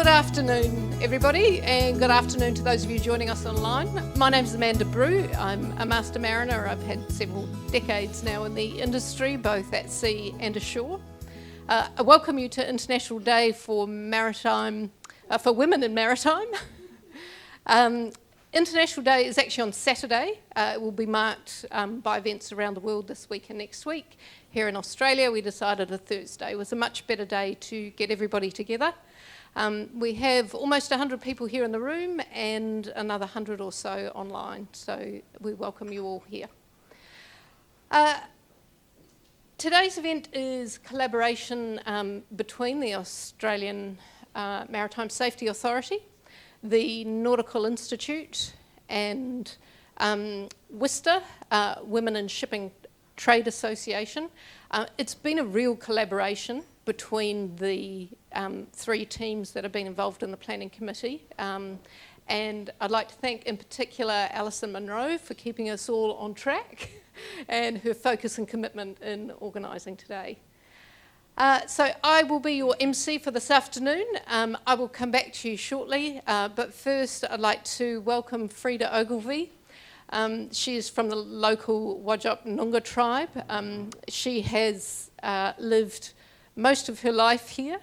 Good afternoon, everybody, and good afternoon to those of you joining us online. My name's Amanda Brew. I'm a master mariner. I've had several decades now in the industry, both at sea and ashore. I welcome you to International Day for Maritime, for Women in Maritime. International Day is actually on Saturday. It will be marked by events around the world this week and next week. Here in Australia, we decided a Thursday was a much better day to get everybody together. We have almost 100 people here in the room and another 100 or so online, so we welcome you all here. Today's event is collaboration between the Australian Maritime Safety Authority, the Nautical Institute and WISTA, Women in Shipping Trade Association. It's been a real collaboration between the three teams that have been involved in the planning committee. And I'd like to thank in particular Alison Munro for keeping us all on track and her focus and commitment in organising today. So I will be your MC for this afternoon. I will come back to you shortly, but first I'd like to welcome Frida Ogilvie. She is from the local Whadjuk Noongar tribe. She has lived most of her life here.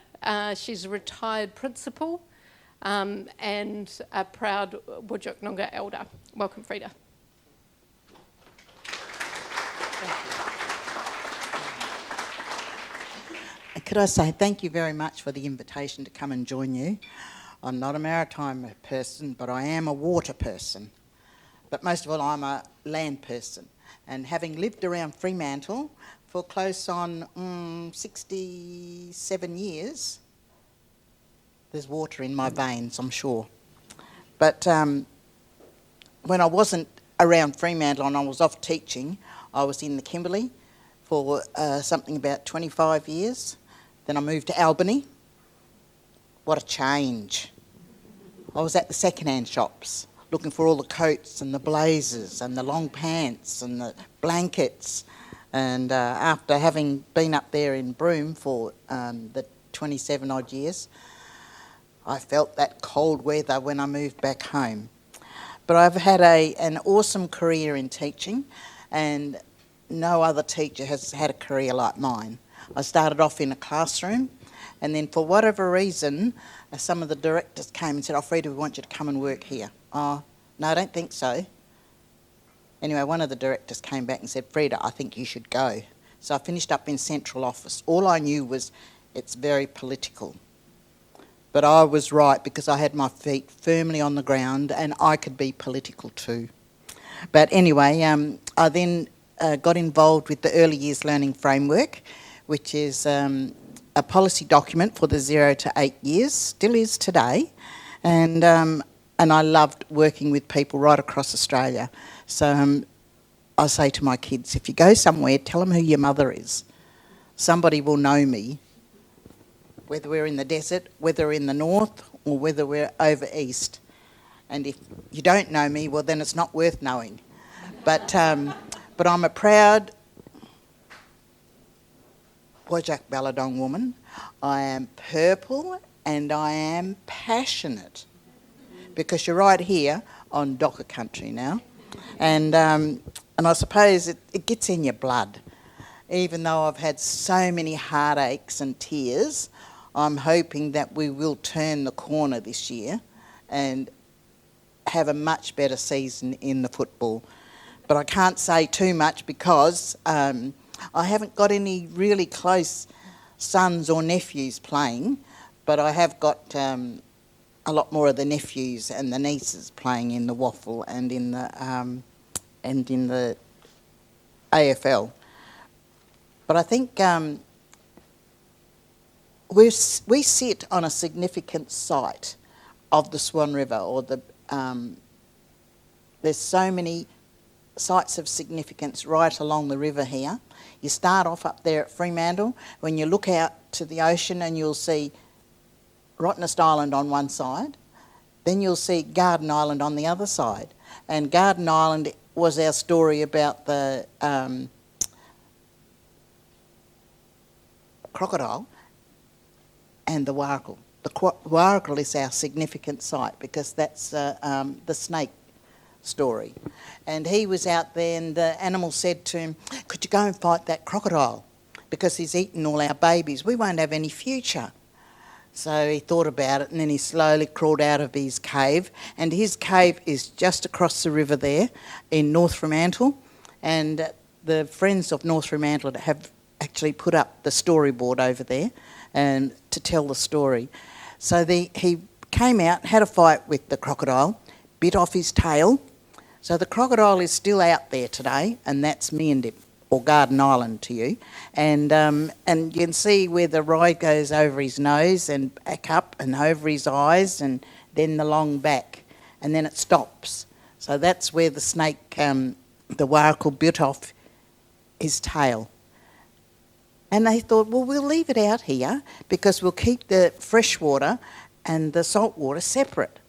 She's a retired principal and a proud Whadjuk Noongar elder. Welcome, Frida. Could I say thank you very much for the invitation to come and join you. I'm not a maritime person, but I am a water person. But most of all, I'm a land person. And having lived around Fremantle for close on 67 years, there's water in my veins, I'm sure. But when I wasn't around Fremantle and I was off teaching, I was in the Kimberley for something about 25 years. Then I moved to Albany. What a change. I was at the second-hand shops looking for all the coats and the blazers and the long pants and the blankets. And after having been up there in Brew for the 27 odd years, I felt that cold weather when I moved back home. But I've had an awesome career in teaching, and no other teacher has had a career like mine. I started off in a classroom, and then for whatever reason, some of the directors came and said, "Oh, Frida, we want you to come and work here." "Oh, no, I don't think so." Anyway, one of the directors came back and said, "Frida, I think you should go." So I finished up in central office. All I knew was it's very political. But I was right because I had my feet firmly on the ground and I could be political too. But anyway, I then got involved with the Early Years Learning Framework, which is a policy document for the 0 to 8 years, still is today. And I loved working with people right across Australia. So I say to my kids, if you go somewhere, tell them who your mother is. Somebody will know me, whether we're in the desert, whether we're in the north, or whether we're over east. And if you don't know me, well, then it's not worth knowing. But I'm a proud Whadjuk Balladong woman. I am purple and I am passionate, because you're right here on Docker country now. And I suppose it gets in your blood. Even though I've had so many heartaches and tears, I'm hoping that we will turn the corner this year and have a much better season in the football. But I can't say too much because I haven't got any really close sons or nephews playing, but I have got a lot more of the nephews and the nieces playing in the waffle and in the AFL. But I think we sit on a significant site of the Swan River, or there's so many sites of significance right along the river here. You start off up there at Fremantle, when you look out to the ocean and you'll see Rottnest Island on one side, then you'll see Garden Island on the other side. And Garden Island was our story about the crocodile and the wargle. the Warrigal is our significant site because that's the snake story. And he was out there and the animal said to him, could you go and fight that crocodile? Because he's eaten all our babies. We won't have any future. So he thought about it and then he slowly crawled out of his cave. And his cave is just across the river there in North Fremantle. And the friends of North Fremantle have actually put up the storyboard over there and to tell the story. So he came out, had a fight with the crocodile, bit off his tail. So the crocodile is still out there today, and that's Meandip, or Garden Island to you. And you can see where the ride goes over his nose and back up and over his eyes and then the long back. And then it stops. So that's where the snake, the warrigal, bit off his tail. And they thought, well, we'll leave it out here because we'll keep the fresh water and the salt water separate.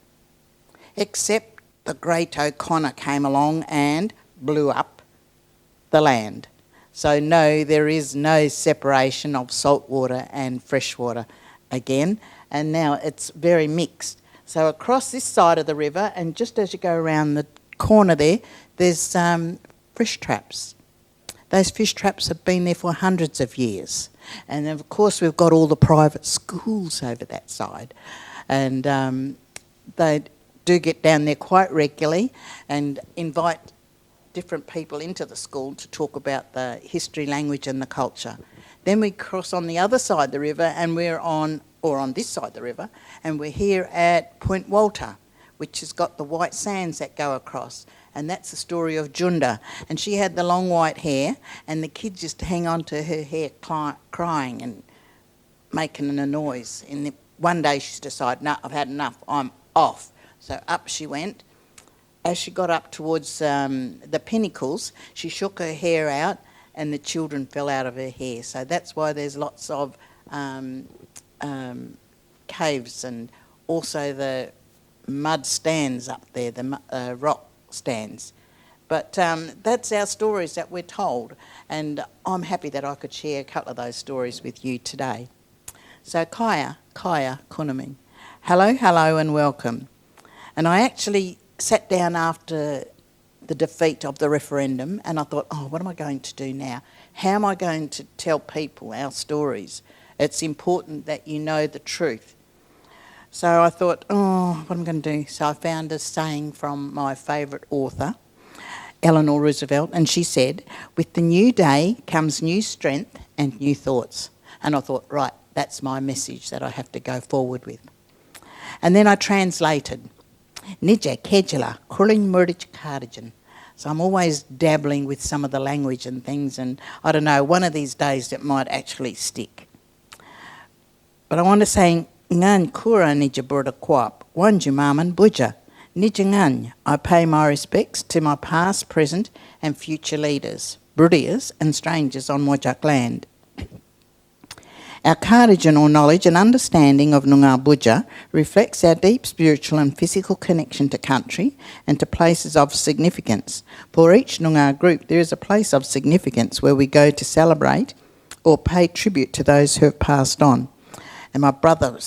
Except the Great O'Connor came along and blew up the land. So no, there is no separation of salt water and fresh water again. And now it's very mixed. So across this side of the river, and just as you go around the corner there, there's fish traps. Those fish traps have been there for hundreds of years. And of course we've got all the private schools over that side. And they do get down there quite regularly and invite different people into the school to talk about the history, language and the culture. Then we cross on the other side of the river and we're on this side of the river, and we're here at Point Walter, which has got the white sands that go across. And that's the story of Junda. And she had the long white hair, and the kids used to hang on to her hair crying and making a noise. And one day she decided, no, I've had enough, I'm off. So up she went. As she got up towards the pinnacles, she shook her hair out and the children fell out of her hair. So that's why there's lots of caves and also the mud stands up there, the rock stands. But that's our stories that we're told, and I'm happy that I could share a couple of those stories with you today. So Kaya Kunaming. Hello and welcome. And I actually sat down after the defeat of the referendum and I thought, oh, what am I going to do now? How am I going to tell people our stories? It's important that you know the truth. So I thought, oh, what am I going to do? So I found a saying from my favourite author, Eleanor Roosevelt, and she said, with the new day comes new strength and new thoughts. And I thought, right, that's my message that I have to go forward with. And then I translated, Nija Kejala, Kuling Murich Cardigan. So I'm always dabbling with some of the language and things, and I don't know, one of these days it might actually stick. But I want to say, Ngan Kura Nija Burda Kwap, Wanju Maman Buja, Nija Ngan. I pay my respects to my past, present, and future leaders, Brudias and strangers on Wajak land. Our Cardigan or knowledge and understanding of Noongar Buja reflects our deep spiritual and physical connection to country and to places of significance. For each Noongar group, there is a place of significance where we go to celebrate or pay tribute to those who have passed on. And my brother,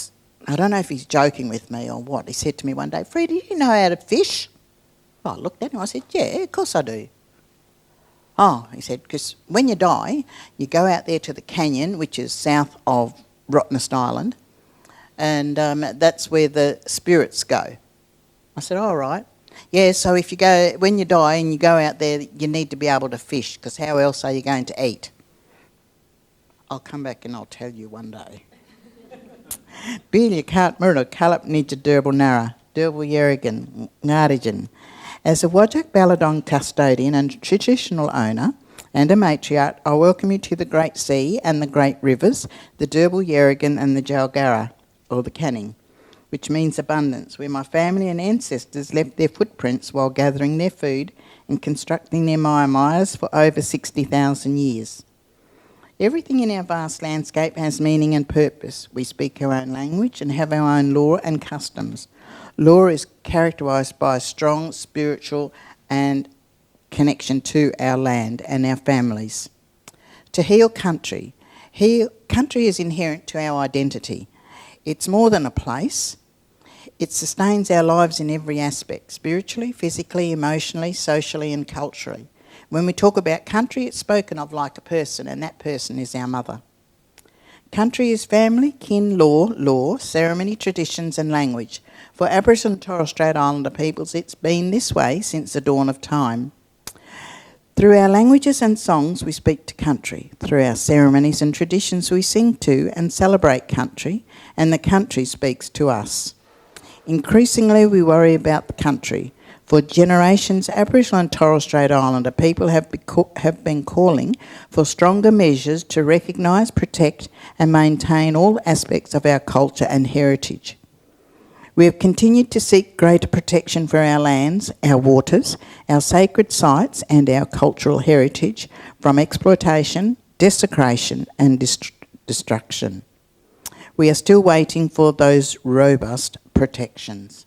I don't know if he's joking with me or what, he said to me one day, Freddie, do you know how to fish? I looked at him, I said, yeah, of course I do. Oh, he said, because when you die, you go out there to the canyon, which is south of Rottnest Island, and that's where the spirits go. I said, all right. Yeah, so if you go, when you die and you go out there, you need to be able to fish, because how else are you going to eat? I'll come back and I'll tell you one day. Billy Kart Murdo Kalap Nija Durble Nara, Durble Yerrigan, Ngarijan. As a Wajak Baladong custodian and traditional owner and a matriarch, I welcome you to the Great Sea and the Great Rivers, the Durble Yerrigan and the Jalgara, or the Canning, which means abundance, where my family and ancestors left their footprints while gathering their food and constructing their maya for over 60,000 years. Everything in our vast landscape has meaning and purpose. We speak our own language and have our own law and customs. Law is characterised by a strong spiritual and connection to our land and our families. To heal country. Country is inherent to our identity. It's more than a place. It sustains our lives in every aspect, spiritually, physically, emotionally, socially and culturally. When we talk about country, it's spoken of like a person, and that person is our mother. Country is family, kin, law, ceremony, traditions and language. For Aboriginal and Torres Strait Islander peoples, it's been this way since the dawn of time. Through our languages and songs, we speak to country. Through our ceremonies and traditions, we sing to and celebrate country, and the country speaks to us. Increasingly, we worry about the country. For generations, Aboriginal and Torres Strait Islander people have been calling for stronger measures to recognise, protect and maintain all aspects of our culture and heritage. We have continued to seek greater protection for our lands, our waters, our sacred sites and our cultural heritage from exploitation, desecration and destruction. We are still waiting for those robust protections.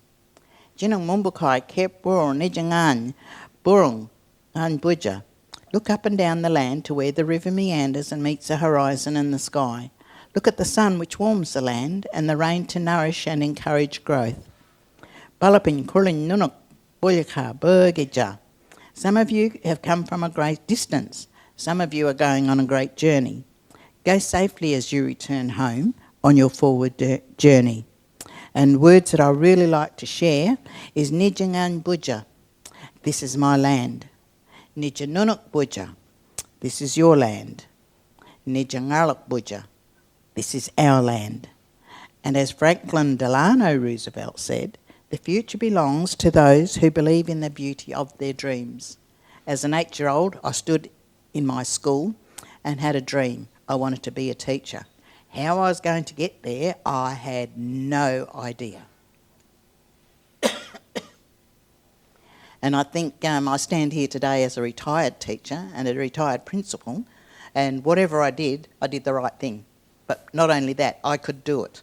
Jinung Mumbukai Kep Burung Nijangan Burung An Buja. Look up and down the land to where the river meanders and meets the horizon and the sky. Look at the sun which warms the land and the rain to nourish and encourage growth. Balapin Kulin Nunuk Bulyaka Burgija. Some of you have come from a great distance. Some of you are going on a great journey. Go safely as you return home on your forward journey. And words that I really like to share is Nijangan Buja. This is my land. Nijanunuk Buja. This is your land. Nijangaluk Buja. This is our land. And as Franklin Delano Roosevelt said, the future belongs to those who believe in the beauty of their dreams. As an 8-year-old, I stood in my school and had a dream. I wanted to be a teacher. How I was going to get there, I had no idea. And I think I stand here today as a retired teacher and a retired principal, and whatever I did the right thing. But not only that, I could do it.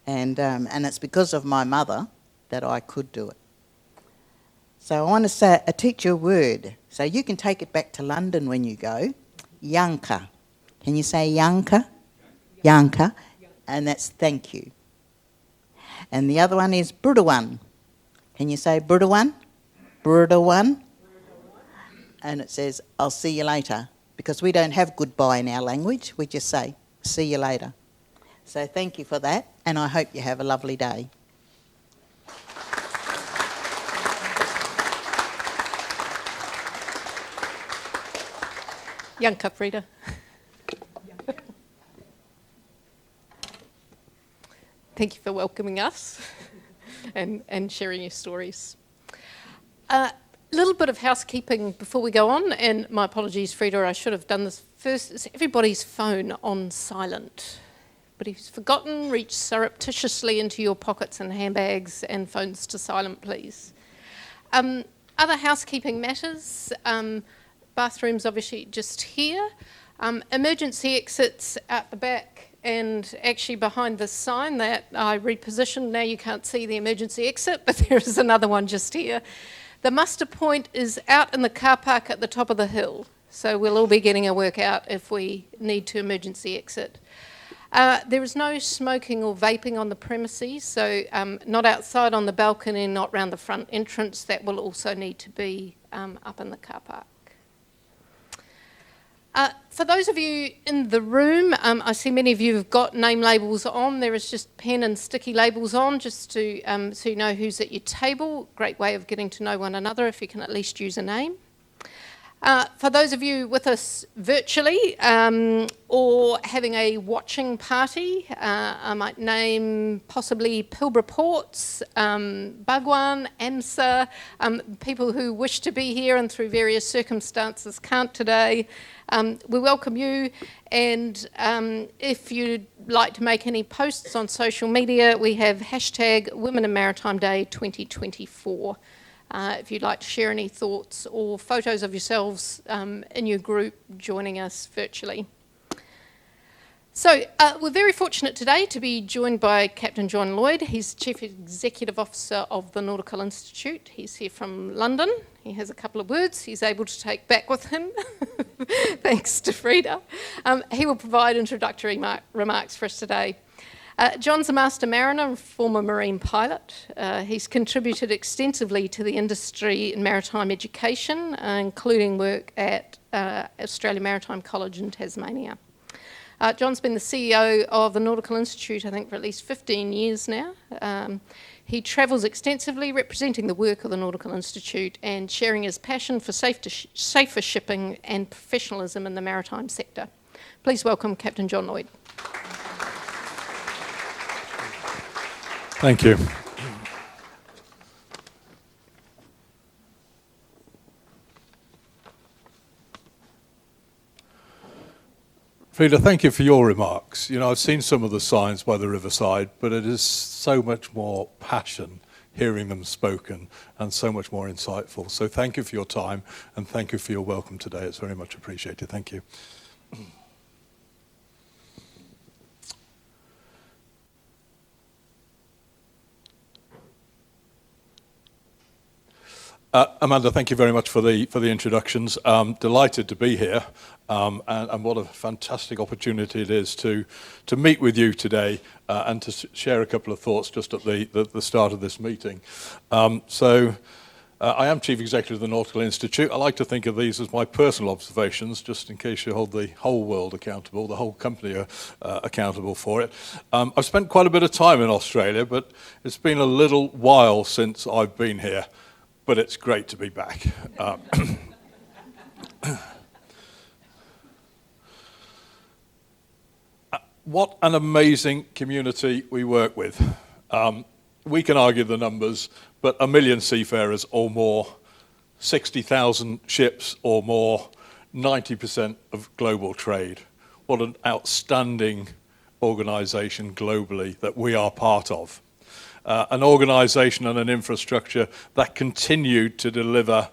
And it's because of my mother that I could do it. So I want to teach you a word. So you can take it back to London when you go. Yanka. Can you say yanka? Yanka, and that's thank you. And the other one is Brudawan. Can you say Brudawan? Brudawan. And it says, I'll see you later. Because we don't have goodbye in our language, we just say, see you later. So thank you for that, and I hope you have a lovely day. Yanka, Frida. Thank you for welcoming us and sharing your stories. A little bit of housekeeping before we go on, and my apologies, Frida, I should have done this first. Is everybody's phone on silent? But if you've forgotten, reach surreptitiously into your pockets and handbags and phones to silent, please. Other housekeeping matters, bathrooms obviously just here. Emergency exits out the back and actually behind this sign that I repositioned. Now you can't see the emergency exit, but there is another one just here. The muster point is out in the car park at the top of the hill, so we'll all be getting a workout if we need to emergency exit. There is no smoking or vaping on the premises, so not outside on the balcony, not round the front entrance. That will also need to be up in the car park. For those of you in the room, I see many of you have got name labels on. There is just pen and sticky labels on just to so you know who's at your table. Great way of getting to know one another if you can at least use a name. For those of you with us virtually or having a watching party, I might name possibly Pilbara Ports, Bhagwan, AMSA, people who wish to be here and through various circumstances can't today. We welcome you, and if you'd like to make any posts on social media, we have hashtag Women in Maritime Day 2024. If you'd like to share any thoughts or photos of yourselves in your group joining us virtually. So we're very fortunate today to be joined by Captain John Lloyd. He's Chief Executive Officer of the Nautical Institute. He's here from London. He has a couple of words he's able to take back with him, thanks to Frida. He will provide introductory remarks for us today. John's a master mariner and former marine pilot. He's contributed extensively to the industry in maritime education, including work at Australia Maritime College in Tasmania. John's been the CEO of the Nautical Institute, I think, for at least 15 years now. He travels extensively representing the work of the Nautical Institute and sharing his passion for safer shipping and professionalism in the maritime sector. Please welcome Captain John Lloyd. Thank you. Frida, thank you for your remarks. You know, I've seen some of the signs by the riverside, but it is so much more passion hearing them spoken and so much more insightful. So thank you for your time and thank you for your welcome today. It's very much appreciated. Thank you. Amanda, thank you very much for the introductions. Delighted to be here, and what a fantastic opportunity it is to meet with you today and to share a couple of thoughts just at the start of this meeting. I am Chief Executive of the Nautical Institute. I like to think of these as my personal observations, just in case you hold the whole world accountable, the whole company accountable for it. I've spent quite a bit of time in Australia, but it's been a little while since I've been here. But it's great to be back. What an amazing community we work with. We can argue the numbers, but 1 million seafarers or more, 60,000 ships or more, 90% of global trade. What an outstanding organisation globally that we are part of. An organisation and an infrastructure that continued to deliver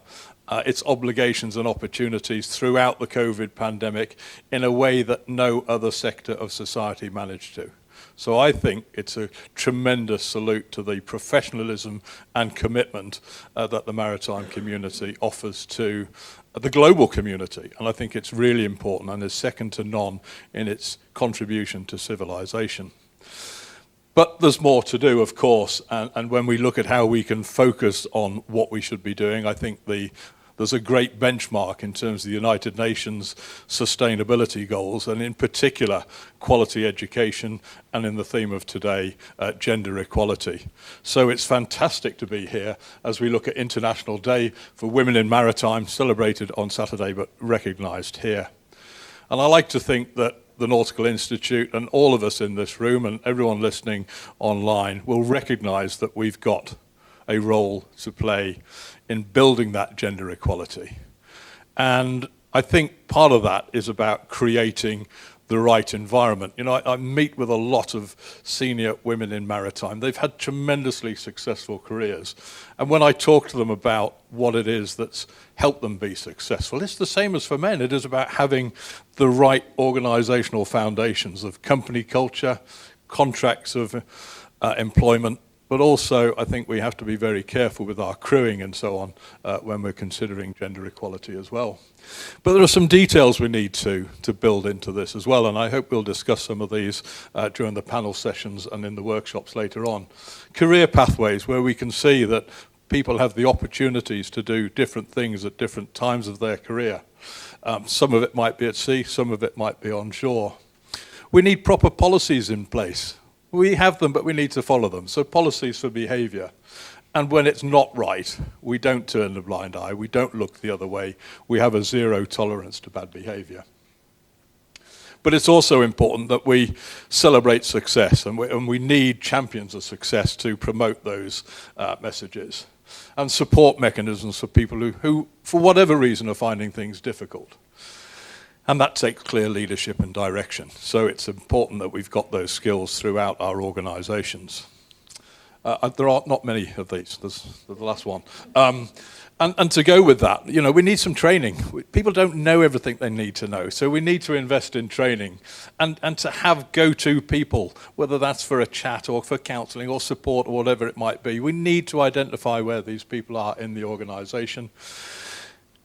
its obligations and opportunities throughout the COVID pandemic in a way that no other sector of society managed to. So I think it's a tremendous salute to the professionalism and commitment that the maritime community offers to the global community. And I think it's really important and is second to none in its contribution to civilization. But there's more to do, of course, and when we look at how we can focus on what we should be doing, I think there's a great benchmark in terms of the United Nations sustainability goals, and in particular, quality education, and in the theme of today, gender equality. So it's fantastic to be here as we look at International Day for Women in Maritime, celebrated on Saturday, but recognised here. And I like to think that the Nautical Institute and all of us in this room and everyone listening online will recognise that we've got a role to play in building that gender equality. And I think part of that is about creating the right environment. You know, I meet with a lot of senior women in maritime. They've had tremendously successful careers. And when I talk to them about what it is that's helped them be successful, it's the same as for men. It is about having the right organisational foundations of company culture, contracts of employment, but also I think we have to be very careful with our crewing and so on when we're considering gender equality as well. But there are some details we need to build into this as well, and I hope we'll discuss some of these during the panel sessions and in the workshops later on. Career pathways, where we can see that people have the opportunities to do different things at different times of their career. Some of it might be at sea, some of it might be on shore. We need proper policies in place. We have them, but we need to follow them. So policies for behaviour. And when it's not right, we don't turn a blind eye, we don't look the other way. We have a zero tolerance to bad behaviour. But it's also important that we celebrate success, and we need champions of success to promote those messages. And support mechanisms for people who, for whatever reason, are finding things difficult. And that takes clear leadership and direction. So it's important that we've got those skills throughout our organisations. There are not many of these. There's the last one. And to go with that, you know, we need some training. People don't know everything they need to know. So we need to invest in training and to have go-to people, whether that's for a chat or for counselling or support or whatever it might be. We need to identify where these people are in the organisation.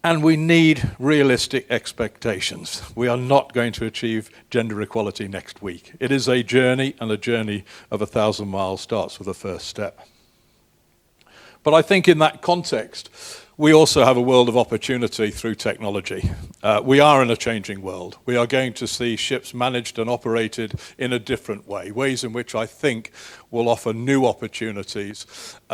And we need realistic expectations. We are not going to achieve gender equality next week. It is a journey, and a journey of 1,000 miles starts with the first step. But I think in that context, we also have a world of opportunity through technology. We are in a changing world. We are going to see ships managed and operated in a different way, ways in which I think will offer new opportunities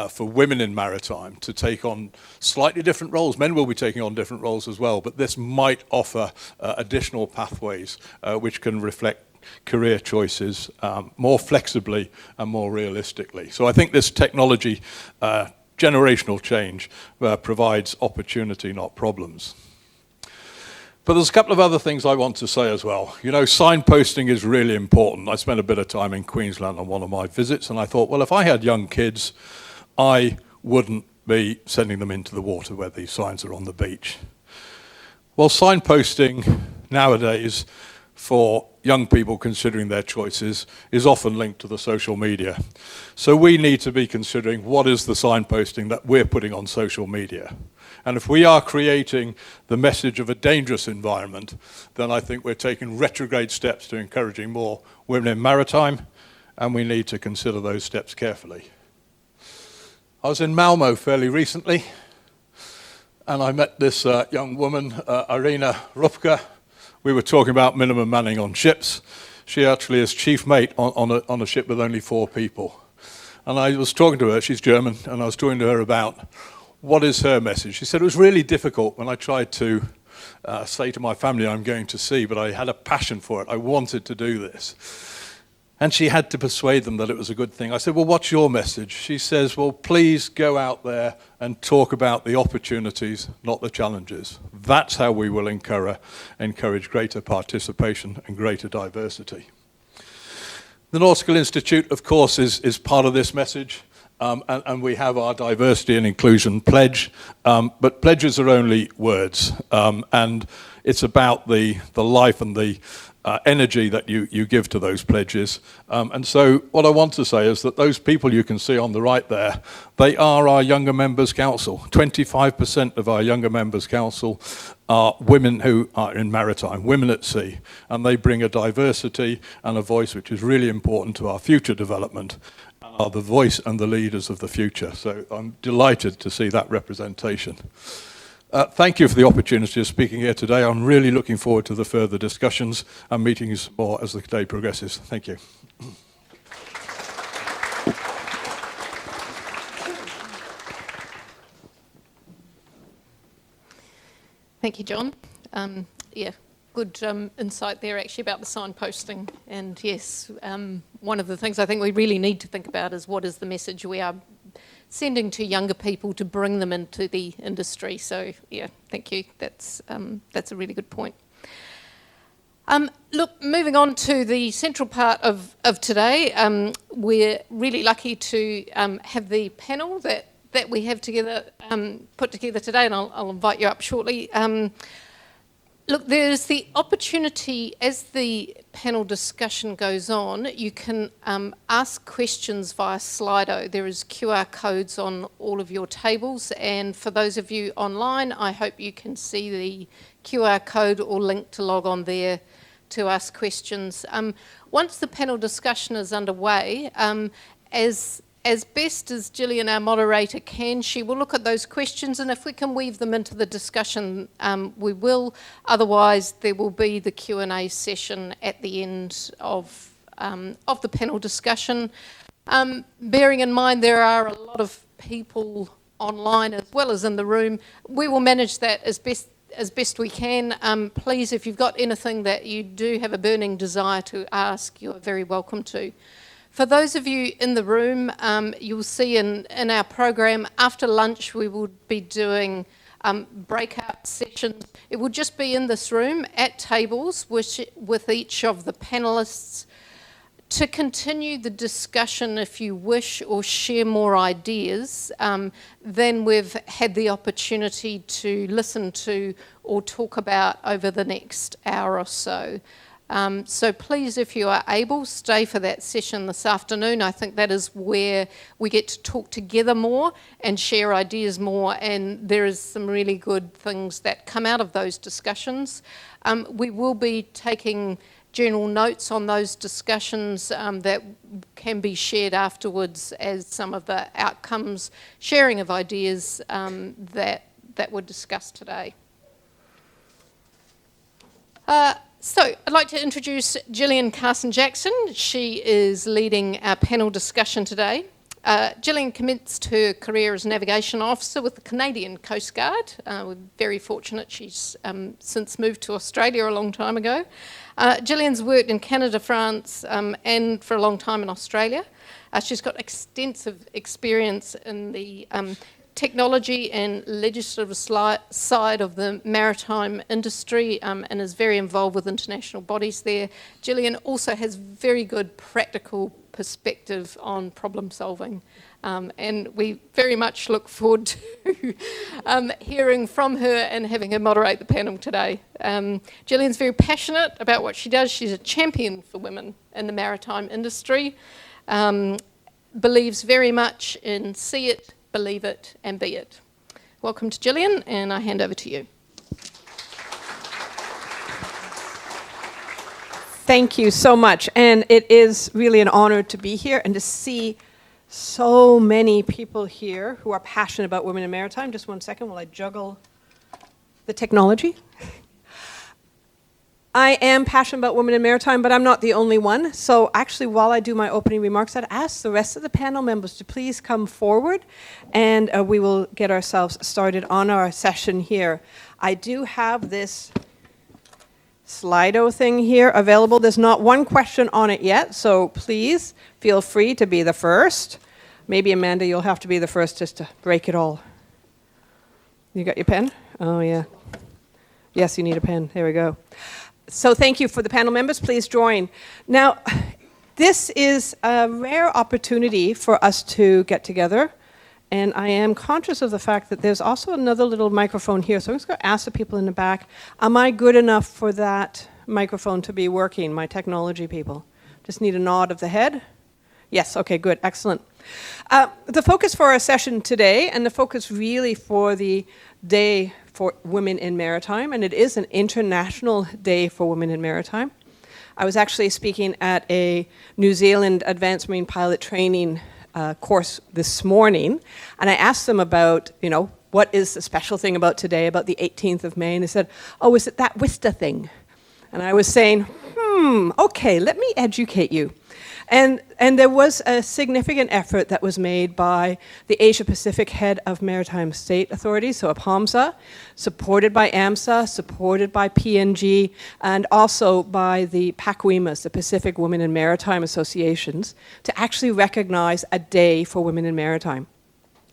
for women in maritime to take on slightly different roles. Men will be taking on different roles as well, but this might offer additional pathways which can reflect career choices more flexibly and more realistically. So I think this technology generational change provides opportunity, not problems. But there's a couple of other things I want to say as well. You know, signposting is really important. I spent a bit of time in Queensland on one of my visits, and I thought, well, if I had young kids, I wouldn't be sending them into the water where these signs are on the beach. Well, signposting nowadays for young people considering their choices is often linked to the social media. So we need to be considering what is the signposting that we're putting on social media. And if we are creating the message of a dangerous environment, then I think we're taking retrograde steps to encouraging more women in maritime, and we need to consider those steps carefully. I was in Malmo fairly recently, and I met this young woman, Irina Rupka. We were talking about minimum manning on ships. She actually is chief mate on a ship with only 4 people. And I was talking to her, she's German, and I was talking to her about what is her message. She said it was really difficult when I tried to say to my family I'm going to sea, but I had a passion for it. I wanted to do this. And she had to persuade them that it was a good thing. I said, well, what's your message? She says, well, please go out there and talk about the opportunities, not the challenges. That's how we will encourage greater participation and greater diversity. The Nautical Institute, of course, is part of this message, and we have our diversity and inclusion pledge, but pledges are only words, and it's about the life and the energy that you give to those pledges. And so what I want to say is that those people you can see on the right there, they are our Younger Members Council. 25% of our Younger Members Council are women who are in maritime, women at sea, and they bring a diversity and a voice which is really important to our future development, and are the voice and the leaders of the future. So I'm delighted to see that representation. Thank you for the opportunity of speaking here today. I'm really looking forward to the further discussions and meetings more as the day progresses. Thank you. Thank you, John. Yeah, good insight there actually about the signposting. And yes, one of the things I think we really need to think about is what is the message we are sending to younger people to bring them into the industry. So yeah, thank you. That's a really good point. Look, moving on to the central part of today, we're really lucky to have the panel that we have together, put together today, and I'll invite you up shortly. Look, there's the opportunity, as the panel discussion goes on, you can ask questions via Slido. There is QR codes on all of your tables, and for those of you online, I hope you can see the QR code or link to log on there to ask questions. Once the panel discussion is underway, as best as Jillian, our moderator, can, she will look at those questions, and if we can weave them into the discussion, we will. Otherwise, there will be the Q&A session at the end of the panel discussion. Bearing in mind there are a lot of people online as well as in the room, we will manage that as best we can. Please, if you've got anything that you do have a burning desire to ask, you're very welcome to. For those of you in the room, you'll see in our program, after lunch we will be doing breakout sessions. It will just be in this room at tables with each of the panellists to continue the discussion if you wish or share more ideas than we've had the opportunity to listen to or talk about over the next hour or so. So please, if you are able, stay for that session this afternoon. I think that is where we get to talk together more and share ideas more, and there is some really good things that come out of those discussions. We will be taking journal notes on those discussions that can be shared afterwards as some of the outcomes, sharing of ideas that were discussed today. So I'd like to introduce Jillian Carson-Jackson. She is leading our panel discussion today. Jillian commenced her career as navigation officer with the Canadian Coast Guard. We're very fortunate she's since moved to Australia a long time ago. Jillian's worked in Canada, France, and for a long time in Australia. She's got extensive experience in the technology and legislative side of the maritime industry and is very involved with international bodies there. Jillian also has very good practical perspective on problem solving, and we very much look forward to hearing from her and having her moderate the panel today. Jillian's very passionate about what she does. She's a champion for women in the maritime industry, believes very much in see it, believe it, and be it. Welcome to Jillian, and I hand over to you. Thank you so much, and it is really an honor to be here and to see so many people here who are passionate about women in maritime. Just one second while I juggle the technology. I am passionate about women in maritime, but I'm not the only one. So actually, while I do my opening remarks, I'd ask the rest of the panel members to please come forward, and we will get ourselves started on our session here. I do have this Slido thing here available. There's not one question on it yet, so please feel free to be the first. Maybe, Amanda, you'll have to be the first just to break it all. You got your pen? Oh, yeah. Yes, you need a pen. There we go. So thank you for the panel members. Please join. Now, this is a rare opportunity for us to get together, and I am conscious of the fact that there's also another little microphone here. So I'm just going to ask the people in the back, am I good enough for that microphone to be working, my technology people? Just need a nod of the head. Yes, okay, good, excellent. The focus for our session today, and the focus really for the Day for Women in Maritime, and it is an International Day for Women in Maritime. I was actually speaking at a New Zealand Advanced Marine Pilot Training course this morning, and I asked them about, what is the special thing about today, about the 18th of May, and they said, oh, is it that WISTA thing? And I was saying, okay, let me educate you. And there was a significant effort that was made by the Asia-Pacific Head of Maritime State Authorities, so AMSA, supported by AMSA, supported by PNG, and also by the PACWIMAs, the Pacific Women in Maritime Associations, to actually recognize a day for women in maritime.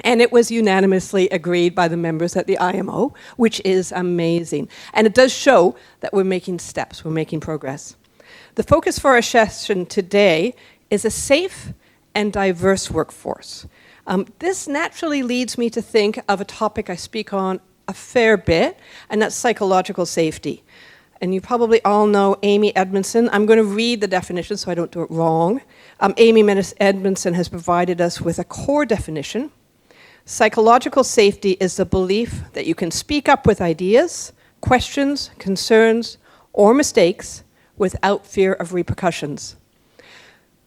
And it was unanimously agreed by the members at the IMO, which is amazing. And it does show that we're making steps, we're making progress. The focus for our session today is a safe and diverse workforce. This naturally leads me to think of a topic I speak on a fair bit, and that's psychological safety. And you probably all know Amy Edmondson. I'm going to read the definition so I don't do it wrong. Amy Edmondson has provided us with a core definition. Psychological safety is the belief that you can speak up with ideas, questions, concerns, or mistakes without fear of repercussions.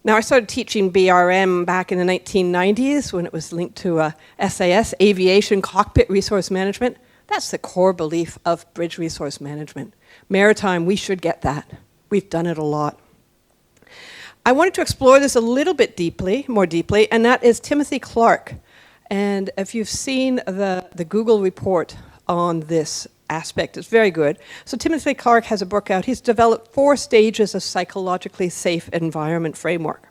Now, I started teaching BRM back in the 1990s when it was linked to SAS, Aviation Cockpit Resource Management. That's the core belief of bridge resource management. Maritime, we should get that. We've done it a lot. I wanted to explore this a little bit more deeply, and that is Timothy Clark. And if you've seen the Google report on this aspect, it's very good. So Timothy Clark has a book out. He's developed 4 stages of psychologically safe environment framework.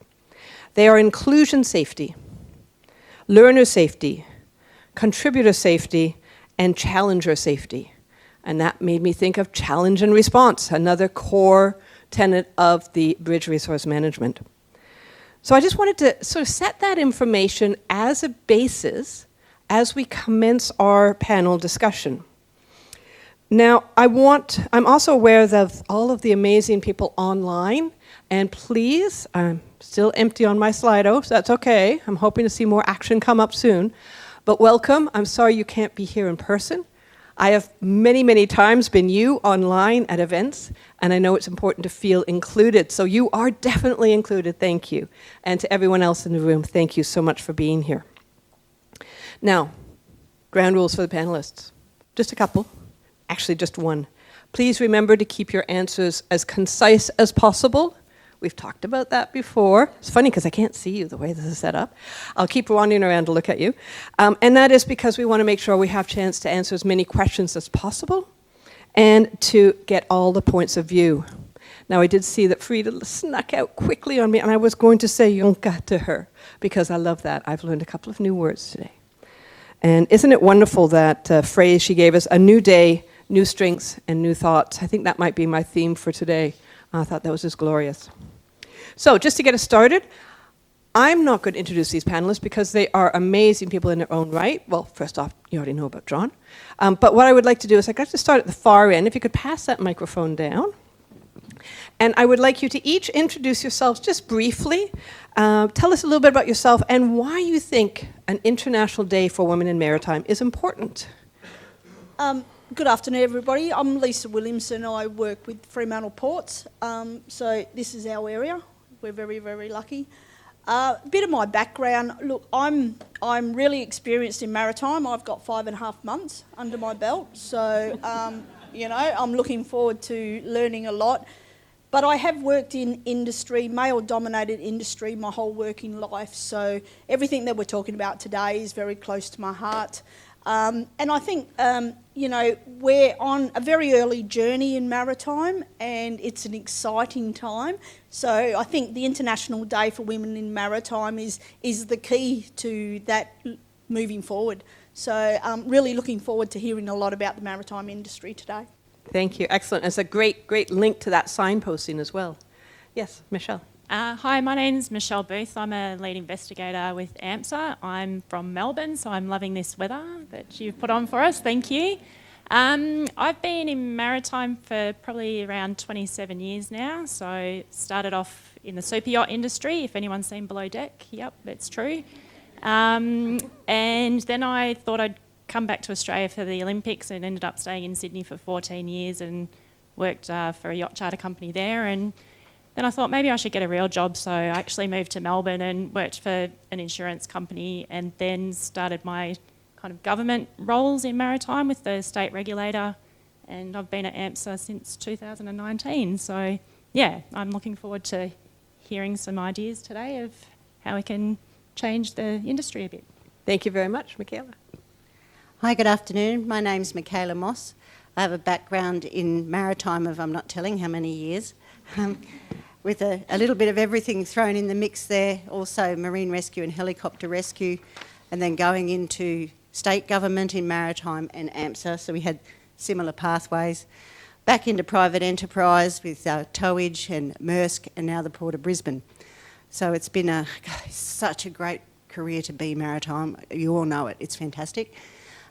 They are inclusion safety, learner safety, contributor safety, and challenger safety. And that made me think of challenge and response, another core tenet of the bridge resource management. So I just wanted to sort of set that information as a basis as we commence our panel discussion. Now, I'm also aware of all of the amazing people online, and please, I'm still empty on my Slido, so that's okay. I'm hoping to see more action come up soon. But welcome. I'm sorry you can't be here in person. I have many, many times been you online at events, and I know it's important to feel included. So you are definitely included. Thank you. And to everyone else in the room, thank you so much for being here. Now, ground rules for the panelists. Just a couple. Actually, just one. Please remember to keep your answers as concise as possible. We've talked about that before. It's funny because I can't see you the way this is set up. I'll keep wandering around to look at you. And that is because we want to make sure we have a chance to answer as many questions as possible and to get all the points of view. Now, I did see that Frida snuck out quickly on me, and I was going to say Junka to her because I love that. I've learned a couple of new words today. And isn't it wonderful that phrase she gave us, a new day, new strengths, and new thoughts? I think that might be my theme for today. I thought that was just glorious. So just to get us started, I'm not going to introduce these panelists because they are amazing people in their own right. Well, first off, you already know about John. But what I would like to do is I'd like to start at the far end. If you could pass that microphone down. And I would like you to each introduce yourselves just briefly. Tell us a little bit about yourself and why you think an International Day for Women in Maritime is important. Good afternoon, everybody. I'm Lisa Williamson. I work with Fremantle Ports. So this is our area. We're very, very lucky. A bit of my background. Look, I'm really experienced in maritime. I've got 5.5 months under my belt. So, I'm looking forward to learning a lot. But I have worked in industry, male-dominated industry, my whole working life. So everything that we're talking about today is very close to my heart. And I think, we're on a very early journey in maritime, and it's an exciting time. So I think the International Day for Women in Maritime is the key to that moving forward. So I'm really looking forward to hearing a lot about the maritime industry today. Thank you. Excellent. It's a great, great link to that signposting as well. Yes, Michelle. Hi, my name's Michelle Booth. I'm a lead investigator with AMSA. I'm from Melbourne, so I'm loving this weather that you've put on for us. Thank you. I've been in maritime for probably around 27 years now. So started off in the super yacht industry. If anyone's seen Below Deck, yep, that's true. And then I thought I'd come back to Australia for the Olympics and ended up staying in Sydney for 14 years and worked for a yacht charter company there. And then I thought maybe I should get a real job, so I actually moved to Melbourne and worked for an insurance company and then started my kind of government roles in maritime with the state regulator, and I've been at AMSA since 2019. So yeah, I'm looking forward to hearing some ideas today of how we can change the industry a bit. Thank you very much, Michaela. Hi, good afternoon. My name's Michaela Moss. I have a background in maritime of I'm not telling how many years. With a little bit of everything thrown in the mix there, also marine rescue and helicopter rescue, and then going into state government in maritime and AMSA, so we had similar pathways. Back into private enterprise with towage and Maersk, and now the Port of Brisbane. So it's been such a great career to be maritime. You all know it, it's fantastic.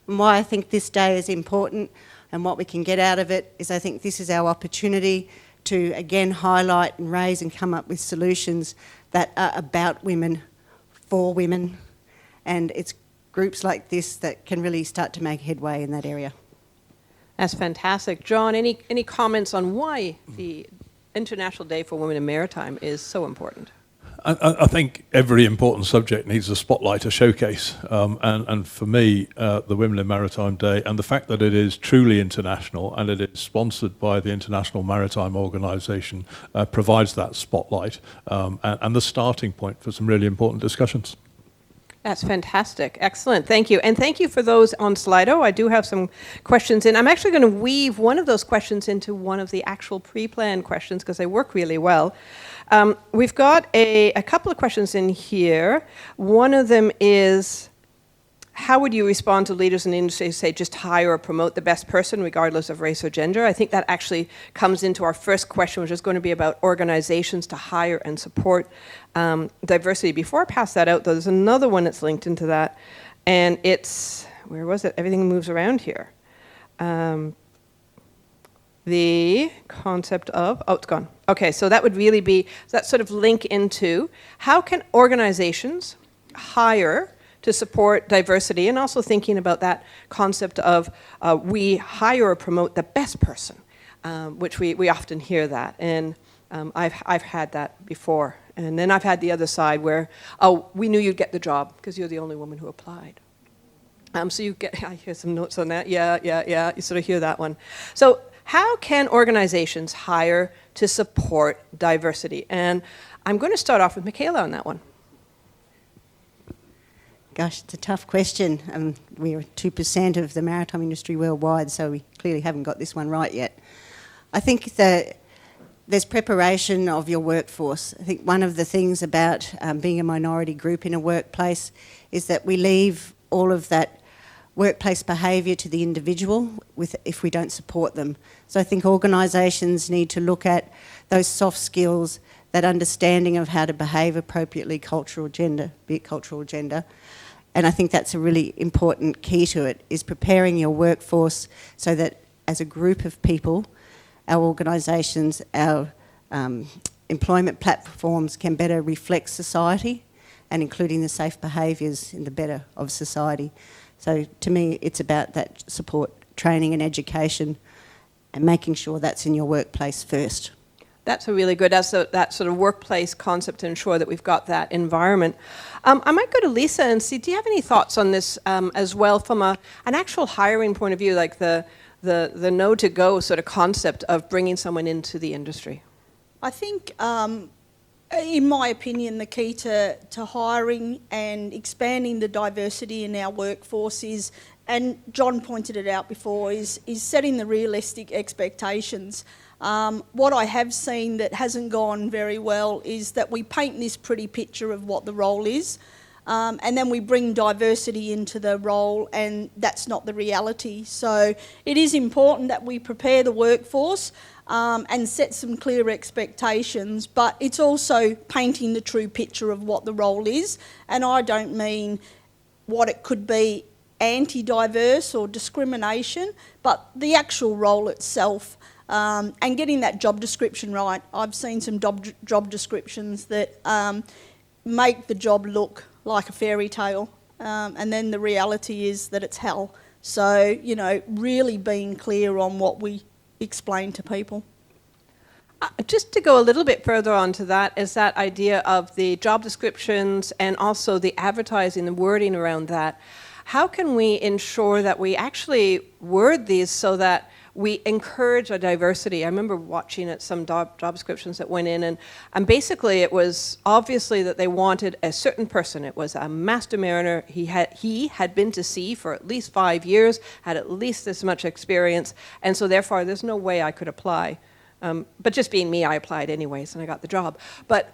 And why I think this day is important and what we can get out of it is I think this is our opportunity to again highlight and raise and come up with solutions that are about women, for women, and it's groups like this that can really start to make headway in that area. That's fantastic. John, any comments on why the International Day for Women in Maritime is so important? I think every important subject needs a spotlight, a showcase, and for me, the Women in Maritime Day and the fact that it is truly international and it is sponsored by the International Maritime Organisation provides that spotlight and the starting point for some really important discussions. That's fantastic. Excellent. Thank you. And thank you for those on Slido. I do have some questions in. I'm actually going to weave one of those questions into one of the actual pre-planned questions because they work really well. We've got a couple of questions in here. One of them is, how would you respond to leaders in the industry who say just hire or promote the best person regardless of race or gender? I think that actually comes into our first question, which is going to be about organizations to hire and support diversity. Before I pass that out, though, there's another one that's linked into that, and it's, where was it? Everything moves around here. the concept of, oh, it's gone. Okay, so that would really be, that sort of link into how can organizations hire to support diversity, and also thinking about that concept of we hire or promote the best person, which we often hear that. And I've had that before. And then I've had the other side where, oh, we knew you'd get the job because you're the only woman who applied. So you get, I hear some notes on that. Yeah, you sort of hear that one. So how can organizations hire to support diversity? And I'm going to start off with Michaela on that one. Gosh, it's a tough question. We're 2% of the maritime industry worldwide, so we clearly haven't got this one right yet. I think that there's preparation of your workforce. I think one of the things about being a minority group in a workplace is that we leave all of that workplace behaviour to the individual if we don't support them. So I think organisations need to look at those soft skills, that understanding of how to behave appropriately, cultural gender, be it cultural gender. And I think that's a really important key to it, is preparing your workforce so that as a group of people, our organisations, our employment platforms can better reflect society and including the safe behaviours in the better of society. So to me, it's about that support, training and education and making sure that's in your workplace first. That's a really good, that sort of workplace concept to ensure that we've got that environment. I might go to Lisa and see, do you have any thoughts on this as well from an actual hiring point of view, like the no to go sort of concept of bringing someone into the industry? I think, in my opinion, the key to hiring and expanding the diversity in our workforce is, and John pointed it out before, is setting the realistic expectations. What I have seen that hasn't gone very well is that we paint this pretty picture of what the role is, and then we bring diversity into the role, and that's not the reality. So it is important that we prepare the workforce and set some clear expectations, but it's also painting the true picture of what the role is, and I don't mean what it could be anti-diverse or discrimination, but the actual role itself. And getting that job description right. I've seen some job descriptions that make the job look like a fairy tale, and then the reality is that it's hell. So, you know, really being clear on what we explain to people. Just to go a little bit further onto that is that idea of the job descriptions and also the advertising, the wording around that. How can we ensure that we actually word these so that we encourage a diversity? I remember watching at some job descriptions that went in, and basically it was obviously that they wanted a certain person. It was a master mariner. He had been to sea for at least 5 years, had at least this much experience, and so therefore there's no way I could apply. But just being me, I applied anyways, and I got the job. But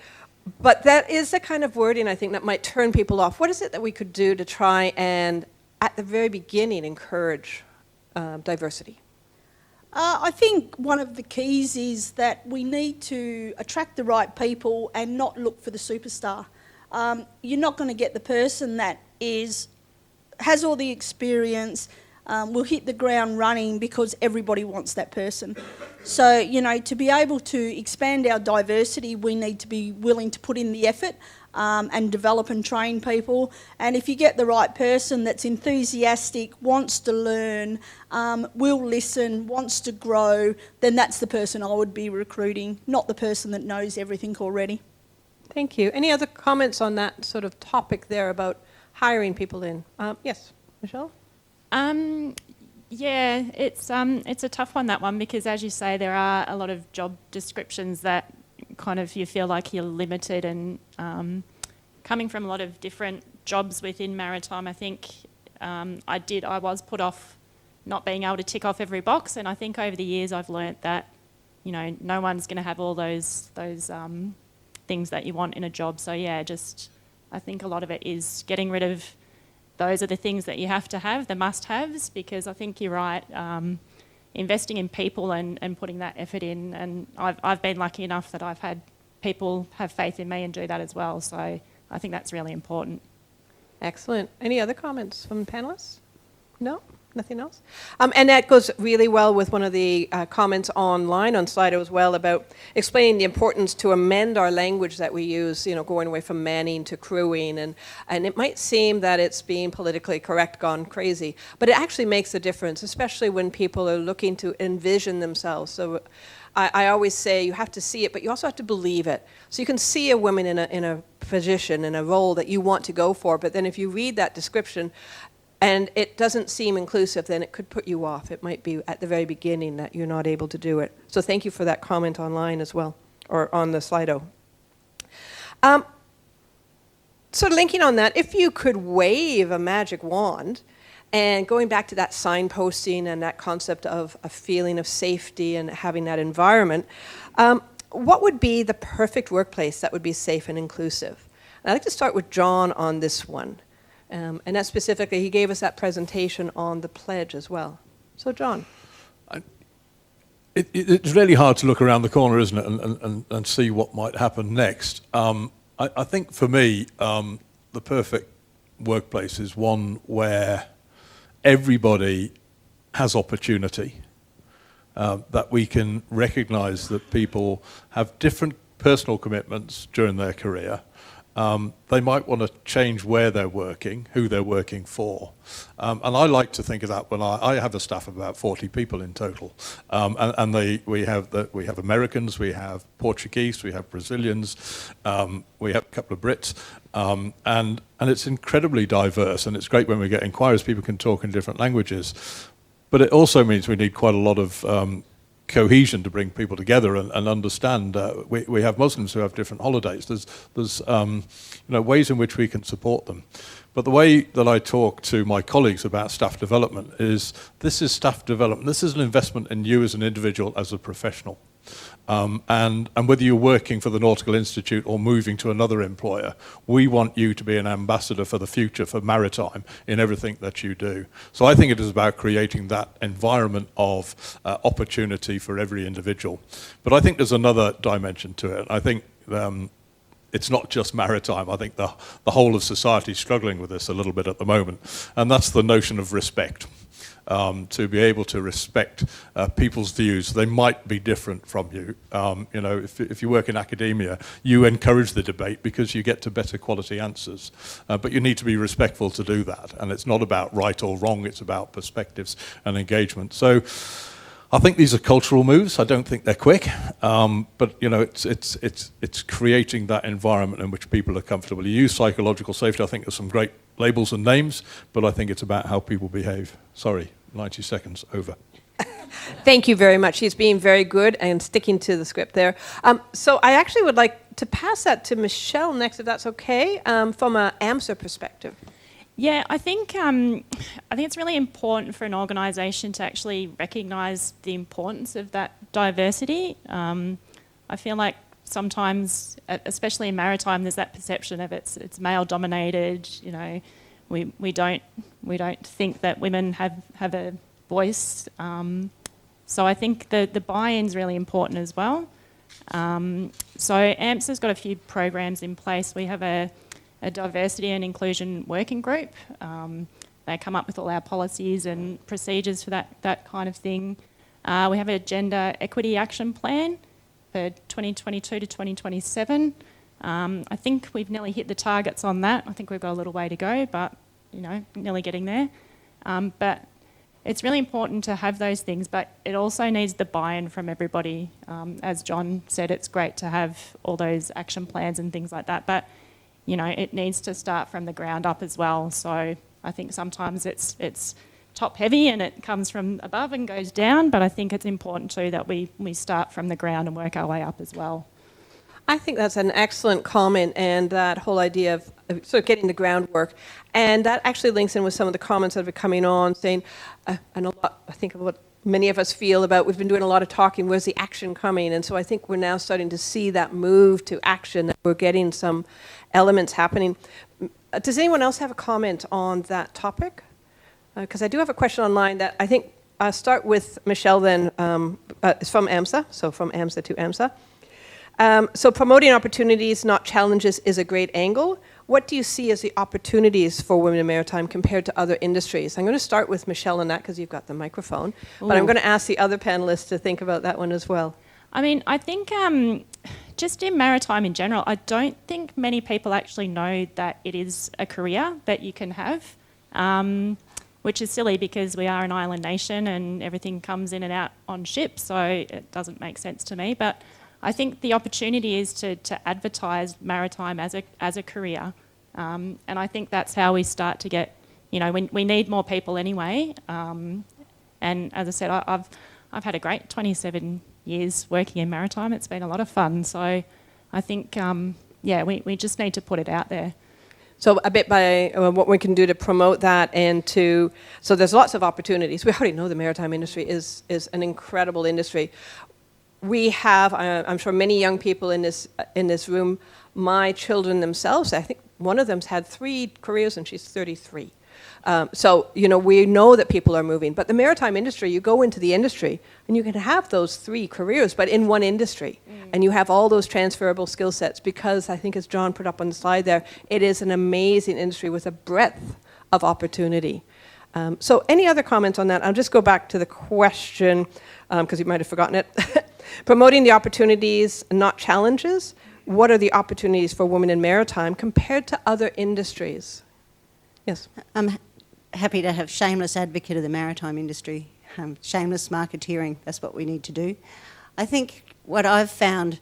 that is the kind of wording I think that might turn people off. What is it that we could do to try and, at the very beginning, encourage diversity? I think one of the keys is that we need to attract the right people and not look for the superstar. You're not going to get the person that has all the experience, will hit the ground running because everybody wants that person. So, you know, to be able to expand our diversity, we need to be willing to put in the effort and develop and train people. And if you get the right person that's enthusiastic, wants to learn, will listen, wants to grow, then that's the person I would be recruiting, not the person that knows everything already. Thank you. Any other comments on that sort of topic there about hiring people in? Yes, Michelle? Yeah, it's a tough one, that one, because as you say, there are a lot of job descriptions that kind of you feel like you're limited, and coming from a lot of different jobs within maritime, I think I was put off not being able to tick off every box, and I think over the years I've learnt that, you know, no one's going to have all those things that you want in a job. So yeah, just I think a lot of it is getting rid of those are the things that you have to have, the must-haves, because I think you're right, investing in people and putting that effort in, and I've been lucky enough that I've had people have faith in me and do that as well, so I think that's really important. Excellent. Any other comments from panellists? No? Nothing else? And that goes really well with one of the comments online on Slido as well about explaining the importance to amend our language that we use, going away from manning to crewing. And it might seem that it's being politically correct gone crazy, but it actually makes a difference, especially when people are looking to envision themselves. So I always say you have to see it, but you also have to believe it. So you can see a woman in a position, in a role that you want to go for, but then if you read that description, and it doesn't seem inclusive, then it could put you off. It might be at the very beginning that you're not able to do it. So thank you for that comment online as well, or on the Slido. So linking on that, if you could wave a magic wand, and going back to that signposting and that concept of a feeling of safety and having that environment, what would be the perfect workplace that would be safe and inclusive? And I'd like to start with John on this one. And that specifically, he gave us that presentation on the pledge as well. So, John. It's really hard to look around the corner, isn't it, and see what might happen next. I think for me, the perfect workplace is one where everybody has opportunity, that we can recognise that people have different personal commitments during their career. They might want to change where they're working, who they're working for. And I like to think of that when I have a staff of about 40 people in total. We have Americans, we have Portuguese, we have Brazilians, we have a couple of Brits. And it's incredibly diverse, and it's great when we get inquiries, people can talk in different languages. But it also means we need quite a lot of cohesion to bring people together and understand. We have Muslims who have different holidays. There's ways in which we can support them. But the way that I talk to my colleagues about staff development is, this is staff development. This is an investment in you as an individual, as a professional. And whether you're working for the Nautical Institute or moving to another employer, we want you to be an ambassador for the future, for Maritime, in everything that you do. So I think it is about creating that environment of opportunity for every individual. But I think there's another dimension to it. I think it's not just Maritime. I think the whole of society is struggling with this a little bit at the moment. And that's the notion of respect. To be able to respect people's views. They might be different from you. If you work in academia, you encourage the debate because you get to better quality answers. But you need to be respectful to do that. And it's not about right or wrong, it's about perspectives and engagement. So I think these are cultural moves. I don't think they're quick, but it's creating that environment in which people are comfortable. You use psychological safety. I think there's some great labels and names, but I think it's about how people behave. Sorry, 90 seconds over. Thank you very much. He's being very good and sticking to the script there. So I actually would like to pass that to Michelle next, if that's okay, from an AMSA perspective. Yeah, I think it's really important for an organisation to actually recognise the importance of that diversity. I feel like sometimes, especially in Maritime, there's that perception of it's male dominated. We don't think that women have a voice. So I think the buy-in's really important as well. So AMSA's got a few programs in place. We have a diversity and inclusion working group. They come up with all our policies and procedures for that kind of thing. We have a gender equity action plan for 2022 to 2027. I think we've nearly hit the targets on that. I think we've got a little way to go, but nearly getting there. But it's really important to have those things, but it also needs the buy-in from everybody. As John said, it's great to have all those action plans and things like that, but it needs to start from the ground up as well. So I think sometimes it's top heavy and it comes from above and goes down, but I think it's important too that we start from the ground and work our way up as well. I think that's an excellent comment, and that whole idea of sort of getting the groundwork. And that actually links in with some of the comments that have been coming on, saying, and a lot, I think of what many of us feel about, we've been doing a lot of talking, where's the action coming? And so I think we're now starting to see that move to action, that we're getting some elements happening. Does anyone else have a comment on that topic? Because I do have a question online that I think I'll start with Michelle then. It's from AMSA, so from AMSA to AMSA. So promoting opportunities, not challenges, is a great angle. what do you see as the opportunities for women in maritime compared to other industries? I'm going to start with Michelle on that because you've got the microphone, but I'm going to ask the other panelists to think about that one as well. I mean, I think just in maritime in general, I don't think many people actually know that it is a career that you can have, which is silly because we are an island nation and everything comes in and out on ships, so it doesn't make sense to me. But I think the opportunity is to advertise maritime as a career, and I think that's how we start to get, you know, we need more people anyway. And as I said, I've had a great 27 years working in maritime. It's been a lot of fun. So I think, we just need to put it out there. So a bit by what we can do to promote that so there's lots of opportunities. We already know the maritime industry is an incredible industry. We have, I'm sure many young people in this room, my children themselves, I think one of them's had 3 careers and she's 33. So, you know, we know that people are moving, but the maritime industry, you go into the industry and you can have those 3 careers, but in one industry, and you have all those transferable skill sets because I think as John put up on the slide there, it is an amazing industry with a breadth of opportunity. So any other comments on that? I'll just go back to the question, because you might have forgotten it. Promoting the opportunities, not challenges. What are the opportunities for women in maritime compared to other industries? Yes. I'm happy to have shameless advocate of the maritime industry. Shameless marketeering, that's what we need to do. I think what I've found,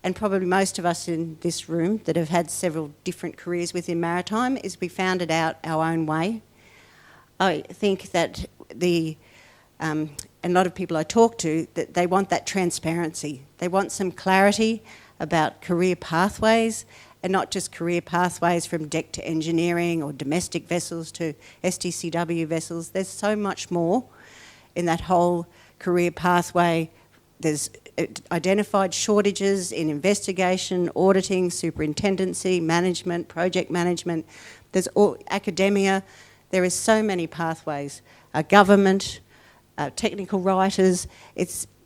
and probably most of us in this room that have had several different careers within maritime, is we found it out our own way. I think that and a lot of people I talk to, that they want that transparency. They want some clarity about career pathways, and not just career pathways from deck to engineering or domestic vessels to STCW vessels. There's so much more in that whole career pathway. There's identified shortages in investigation, auditing, superintendency, management, project management. There's academia. There is so many pathways. Government, technical writers,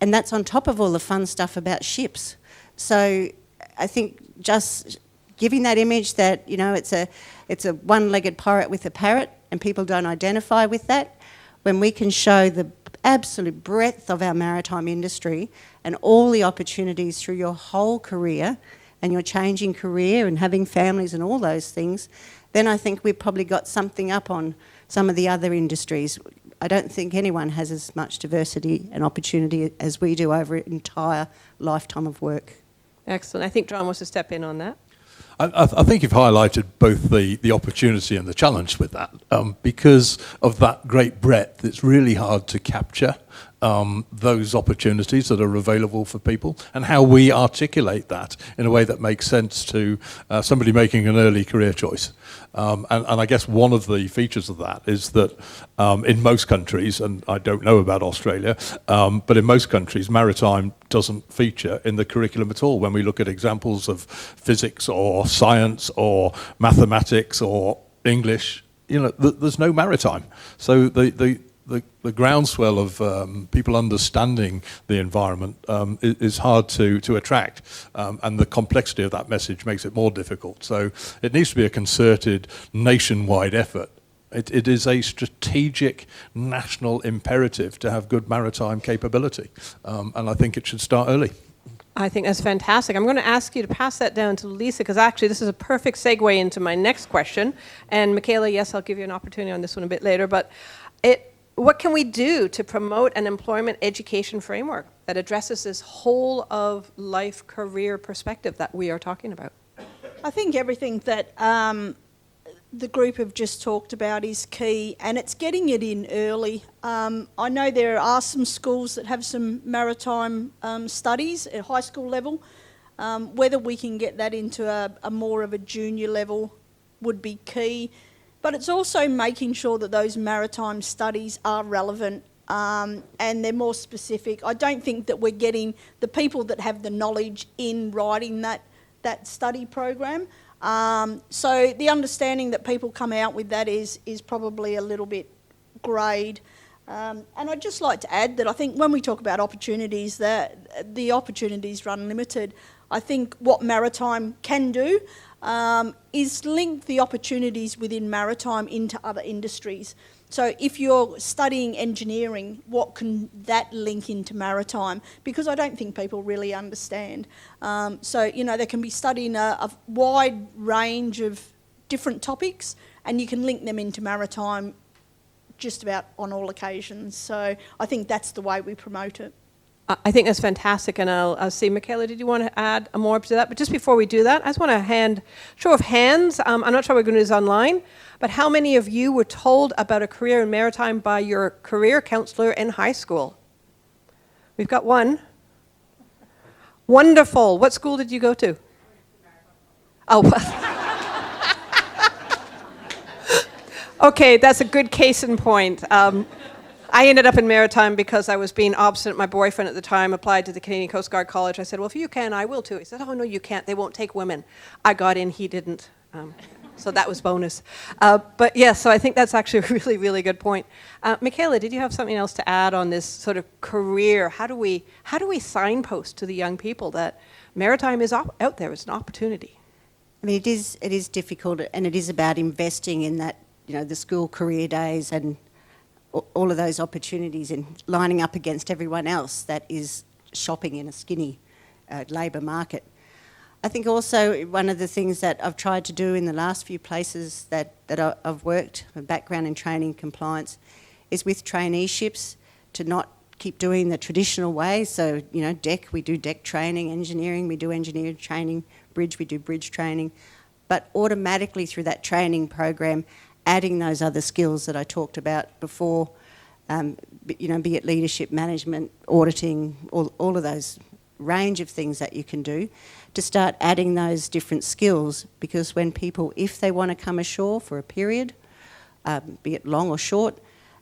and that's on top of all the fun stuff about ships. So I think just giving that image that, you know, it's a one-legged pirate with a parrot and people don't identify with that, when we can show the absolute breadth of our maritime industry and all the opportunities through your whole career and your changing career and having families and all those things, then I think we've probably got something up on some of the other industries. I don't think anyone has as much diversity and opportunity as we do over an entire lifetime of work. Excellent. I think John wants to step in on that. I think you've highlighted both the opportunity and the challenge with that. Because of that great breadth, it's really hard to capture those opportunities that are available for people and how we articulate that in a way that makes sense to somebody making an early career choice. And I guess one of the features of that is that in most countries, and I don't know about Australia, but in most countries, maritime doesn't feature in the curriculum at all. When we look at examples of physics or science or mathematics or English, you know, there's no maritime. So the groundswell of people understanding the environment is hard to attract, and the complexity of that message makes it more difficult. So it needs to be a concerted nationwide effort. It is a strategic national imperative to have good maritime capability, and I think it should start early. I think that's fantastic. I'm going to ask you to pass that down to Lisa, because actually this is a perfect segue into my next question. And Michaela, yes, I'll give you an opportunity on this one a bit later, but what can we do to promote an employment education framework that addresses this whole of life career perspective that we are talking about? I think everything that the group have just talked about is key, and it's getting it in early. I know there are some schools that have some maritime studies at high school level. Whether we can get that into a more of a junior level would be key. But it's also making sure that those maritime studies are relevant and they're more specific. I don't think that we're getting the people that have the knowledge in writing that study program. So the understanding that people come out with that is probably a little bit greyed. And I'd just like to add that I think when we talk about opportunities, that the opportunities run limited. I think what maritime can do is link the opportunities within maritime into other industries. So if you're studying engineering, what can that link into maritime? Because I don't think people really understand. So, they can be studying a wide range of different topics, and you can link them into maritime just about on all occasions. So I think that's the way we promote it. I think that's fantastic, and I'll see, Michaela, did you want to add more to that? But just before we do that, I just want a show of hands. I'm not sure we're going to do this online, but how many of you were told about a career in maritime by your career counsellor in high school? We've got one. Wonderful. What school did you go to? Oh, okay, that's a good case in point. I ended up in maritime because I was being obstinate. My boyfriend at the time applied to the Canadian Coast Guard College. I said, well, if you can, I will too. He said, oh, no, you can't. They won't take women. I got in, he didn't. So that was bonus. But yes, so I think that's actually a really, really good point. Michaela, did you have something else to add on this sort of career? How do we signpost to the young people that maritime is out there, it's an opportunity? I mean, it is difficult, and it is about investing in that, the school career days and all of those opportunities and lining up against everyone else that is shopping in a skinny labour market. I think also one of the things that I've tried to do in the last few places that I've worked, my background in training compliance, is with traineeships to not keep doing the traditional way. So, deck, we do deck training, engineering, we do engineering training, bridge, we do bridge training, but automatically through that training program, adding those other skills that I talked about before, be it leadership, management, auditing, all of those range of things that you can do, to start adding those different skills, because when people, if they want to come ashore for a period, be it long or short,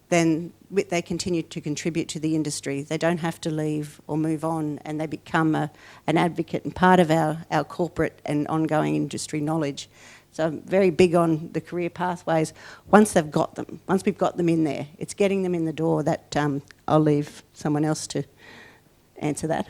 then they continue to contribute to the industry. They don't have to leave or move on, and they become an advocate and part of our corporate and ongoing industry knowledge. So I'm very big on the career pathways. Once we've got them in there, it's getting them in the door that I'll leave someone else to answer that.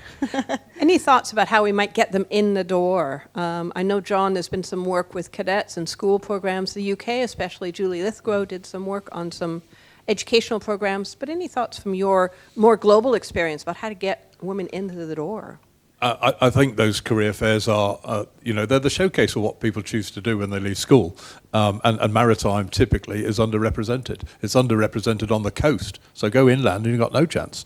Any thoughts about how we might get them in the door? I know, John, there's been some work with cadets and school programs. The UK, especially Julie Lithgow, did some work on some educational programs. But any thoughts from your more global experience about how to get women into the door? I think those career fairs are, they're the showcase of what people choose to do when they leave school. And maritime typically is underrepresented. It's underrepresented on the coast. So go inland and you've got no chance.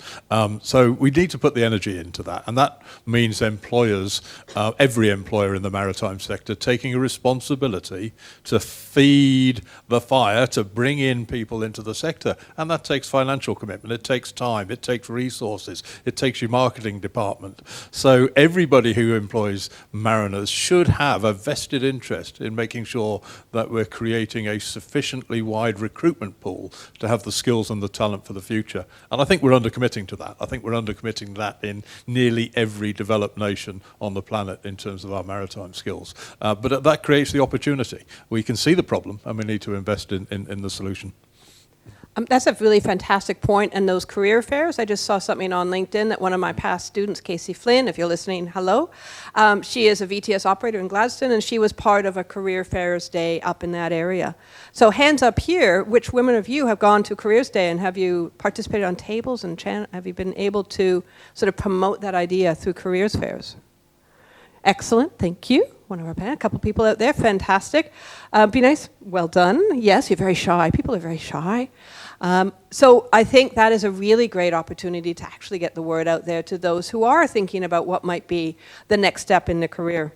So we need to put the energy into that. And that means employers, every employer in the maritime sector, taking a responsibility to feed the fire, to bring in people into the sector. And that takes financial commitment. It takes time. It takes resources. It takes your marketing department. So everybody who employs mariners should have a vested interest in making sure that we're creating a sufficiently wide recruitment pool to have the skills and the talent for the future. And I think we're undercommitting to that. I think we're undercommitting to that in nearly every developed nation on the planet in terms of our maritime skills. But that creates the opportunity. We can see the problem and we need to invest in the solution. That's a really fantastic point. And those career fairs, I just saw something on LinkedIn that one of my past students, Casey Flynn, if you're listening, hello. She is a VTS operator in Gladstone, and she was part of a career fairs day up in that area. So hands up here, which women of you have gone to careers day, and have you participated on tables and have you been able to sort of promote that idea through careers fairs? Excellent, thank you. One of our panel, a couple people out there, fantastic. Be nice, well done. Yes, you're very shy. People are very shy. So I think that is a really great opportunity to actually get the word out there to those who are thinking about what might be the next step in their career.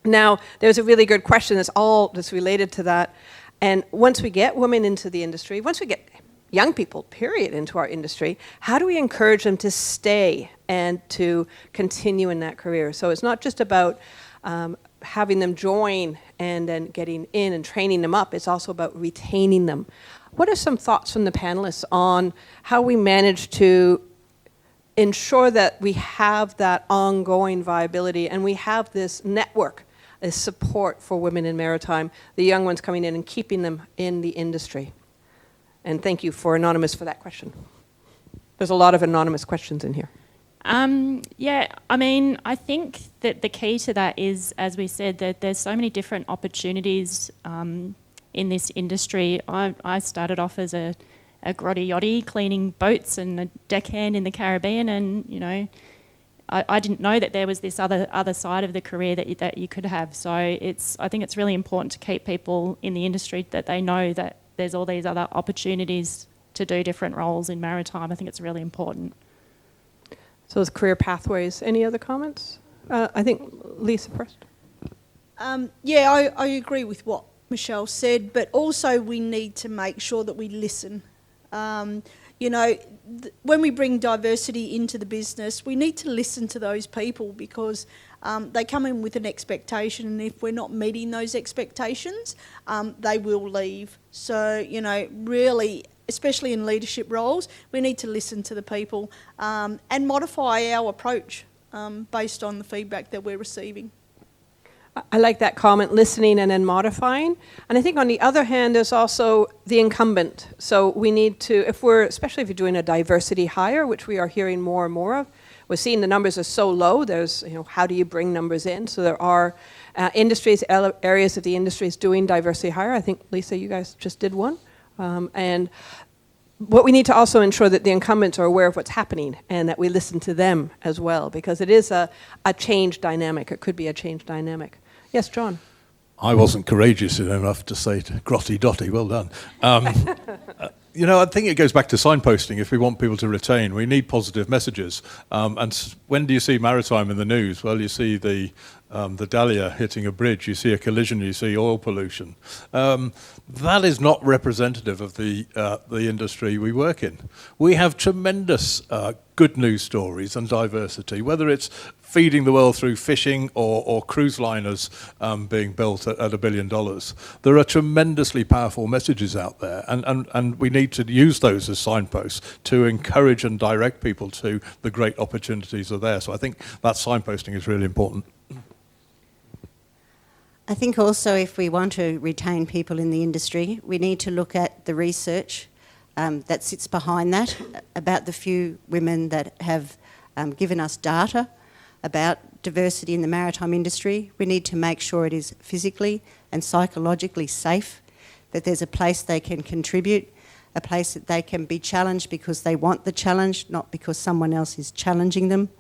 Now, there's a really good question that's related to that. And once we get women into the industry, once we get young people, period, into our industry, how do we encourage them to stay and to continue in that career? So it's not just about having them join and then getting in and training them up. It's also about retaining them. What are some thoughts from the panelists on how we manage to ensure that we have that ongoing viability and we have this network, this support for women in maritime, the young ones coming in and keeping them in the industry? And thank you for Anonymous for that question. There's a lot of anonymous questions in here. Yeah, I mean, I think that the key to that is, as we said, that there's so many different opportunities in this industry. I started off as a grotty yachty cleaning boats and a deckhand in the Caribbean, and you know, I didn't know that there was this other side of the career that you could have. So I think it's really important to keep people in the industry that they know that there's all these other opportunities to do different roles in maritime. I think it's really important. So those career pathways. Any other comments? I think Lisa first. Yeah, I agree with what Michelle said, but also we need to make sure that we listen. You know, when we bring diversity into the business, we need to listen to those people because they come in with an expectation, and if we're not meeting those expectations, they will leave. So, you know, really, especially in leadership roles, we need to listen to the people and modify our approach based on the feedback that we're receiving. I like that comment, listening and then modifying. And I think on the other hand, there's also the incumbent. So we need to, especially if you're doing a diversity hire, which we are hearing more and more of, we're seeing the numbers are so low, there's, you know, how do you bring numbers in? So there are areas of the industries doing diversity hire. I think, Lisa, you guys just did one. And what we need to also ensure that the incumbents are aware of what's happening and that we listen to them as well, because it is a change dynamic. It could be a change dynamic. Yes, John. I wasn't courageous enough to say to Grotty Dotty, well done. You know, I think it goes back to signposting. If we want people to retain, we need positive messages. And when do you see maritime in the news? Well, you see the Dahlia hitting a bridge, you see a collision, you see oil pollution. That is not representative of the industry we work in. We have tremendous good news stories and diversity, whether it's feeding the world through fishing or cruise liners being built at $1 billion. There are tremendously powerful messages out there, and we need to use those as signposts to encourage and direct people to the great opportunities that are there. So I think that signposting is really important. I think also if we want to retain people in the industry, we need to look at the research that sits behind that, about the few women that have given us data about diversity in the maritime industry. We need to make sure it is physically and psychologically safe, that there's a place they can contribute, a place that they can be challenged because they want the challenge, not because someone else is challenging them.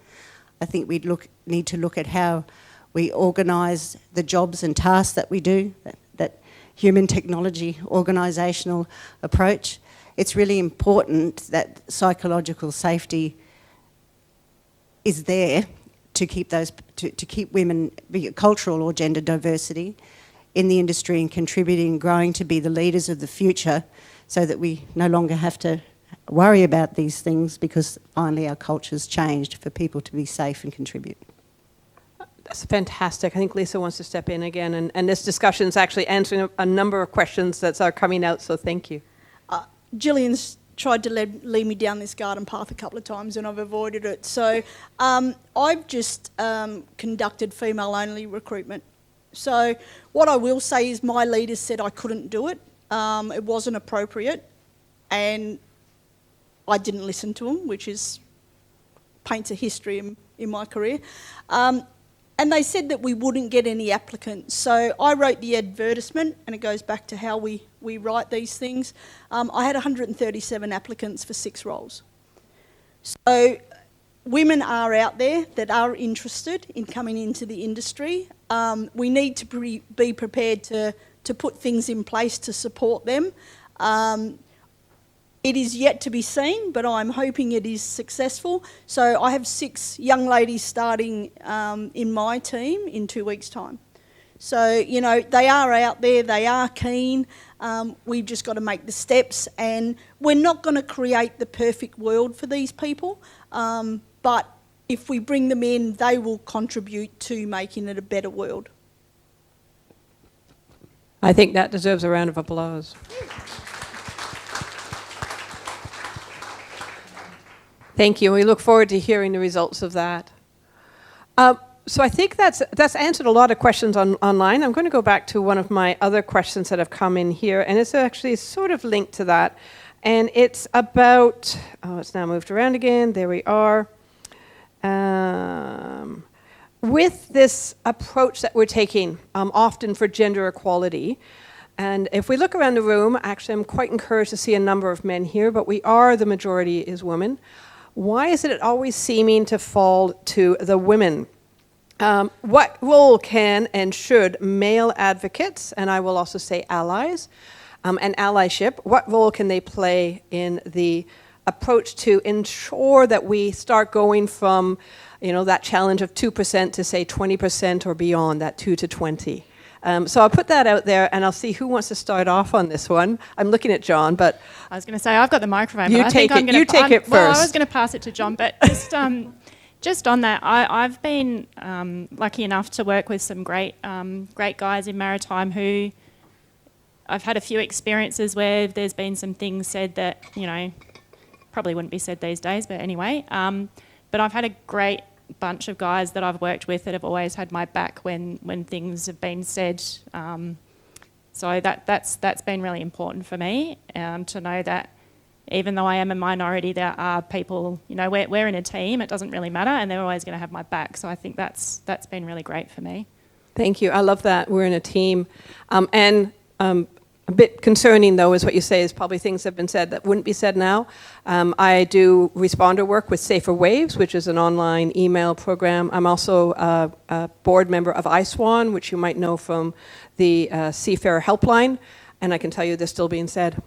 I think we need to look at how we organise the jobs and tasks that we do, that human technology organisational approach. It's really important that psychological safety is there to keep to keep women, be it cultural or gender diversity, in the industry and contributing, growing to be the leaders of the future, so that we no longer have to worry about these things because finally our culture's changed for people to be safe and contribute. That's fantastic. I think Lisa wants to step in again, and this discussion is actually answering a number of questions that are coming out, so thank you. Jillian's tried to lead me down this garden path a couple of times and I've avoided it. So I've just conducted female-only recruitment. So what I will say is my leaders said I couldn't do it. It wasn't appropriate, and I didn't listen to them, which paints a history in my career. And they said that we wouldn't get any applicants. So I wrote the advertisement, and it goes back to how we write these things. I had 137 applicants for 6 roles. So women are out there that are interested in coming into the industry. We need to be prepared to put things in place to support them. It is yet to be seen, but I'm hoping it is successful. So I have 6 young ladies starting in my team in 2 weeks' time. So, you know, they are out there, they are keen. We've just got to make the steps, and we're not going to create the perfect world for these people. But if we bring them in, they will contribute to making it a better world. I think that deserves a round of applause. Thank you. We look forward to hearing the results of that. So I think that's answered a lot of questions online. I'm going to go back to one of my other questions that have come in here, and it's actually sort of linked to that. And it's about, it's now moved around again. There we are. With this approach that we're taking, often for gender equality, and if we look around the room, actually I'm quite encouraged to see a number of men here, but the majority is women. Why is it always seeming to fall to the women? What role can and should male advocates, and I will also say allies, and allyship, what role can they play in the approach to ensure that we start going from, that challenge of 2% to say 20% or beyond, that 2 to 20? So I'll put that out there, and I'll see who wants to start off on this one. I'm looking at John, but I was going to say, I've got the microphone. You but I take think it. You take it Well, I first. was going to pass it to John, but just on that, I've been lucky enough to work with some great guys in Maritime who I've had a few experiences where there's been some things said that, probably wouldn't be said these days, but anyway. But I've had a great bunch of guys that I've worked with that have always had my back when things have been said. So that's been really important for me, to know that even though I am a minority, there are people, we're in a team, it doesn't really matter, and they're always going to have my back. So I think that's been really great for me. thank you. I love that. We're in a team. A bit concerning, though, is what you say is probably things that have been said that wouldn't be said now. I do responder work with Safer Waves, which is an online email program. I'm also a board member of ISWAN, which you might know from the Seafarer Helpline, and I can tell you they're still being said.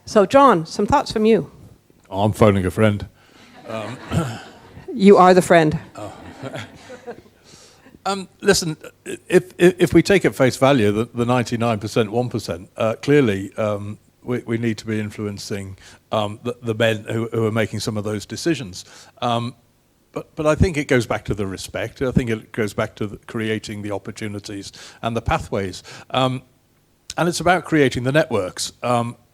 So, John, some thoughts from you. I'm phoning a friend. You are the friend. Listen, if we take at face value the 99%, 1%, clearly we need to be influencing the men who are making some of those decisions. But I think it goes back to the respect. I think it goes back to creating the opportunities and the pathways. And it's about creating the networks.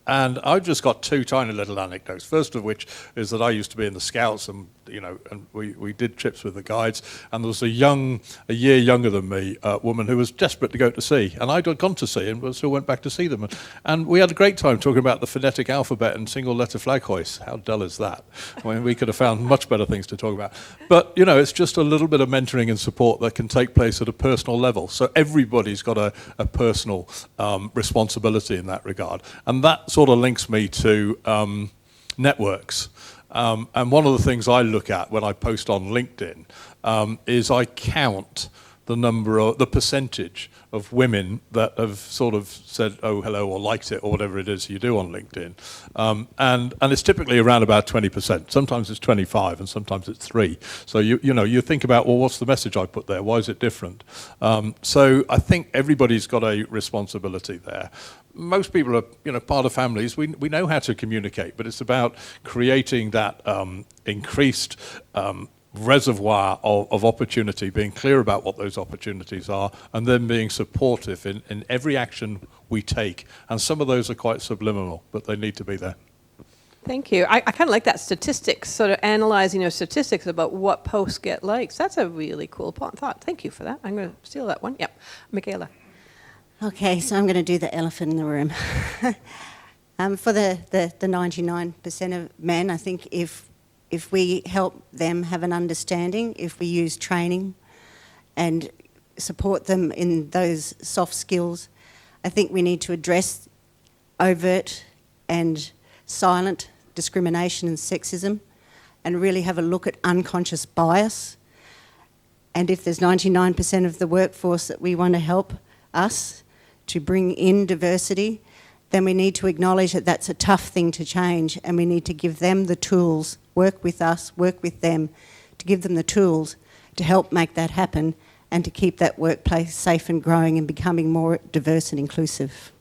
And I've just got two tiny little anecdotes. First of which is that I used to be in the Scouts, and and we did trips with the guides. And there was a year younger than me, woman who was desperate to go to sea, and I'd gone to sea and still went back to see them. And we had a great time talking about the phonetic alphabet and single-letter flag hoist. How dull is that? I mean, we could have found much better things to talk about. But it's just a little bit of mentoring and support that can take place at a personal level. So everybody's got a personal responsibility in that regard, and that sort of links me to networks. And one of the things I look at when I post on LinkedIn is I count the percentage of women that have sort of said, oh, hello, or liked it, or whatever it is you do on LinkedIn. And it's typically around about 20%. Sometimes it's 25 and sometimes it's 3. So you think about, well, what's the message I put there? Why is it different? So I think everybody's got a responsibility there. Most people are, part of families. We know how to communicate, but it's about creating that increased reservoir of opportunity, being clear about what those opportunities are, and then being supportive in every action we take. And some of those are quite subliminal, but they need to be there. Thank you. I kind of like that statistics, sort of analyzing your statistics about what posts get likes. That's a really cool thought. Thank you for that. I'm going to steal that one. Yep. Michaela. Okay, so I'm going to do the elephant in the room. For the 99% of men, I think if we help them have an understanding, if we use training and support them in those soft skills, I think we need to address overt and silent discrimination and sexism and really have a look at unconscious bias. And if there's 99% of the workforce that we want to help us to bring in diversity, then we need to acknowledge that that's a tough thing to change, and we need to give them the tools, work with us, work with them, to give them the tools to help make that happen and to keep that workplace safe and growing and becoming more diverse and inclusive.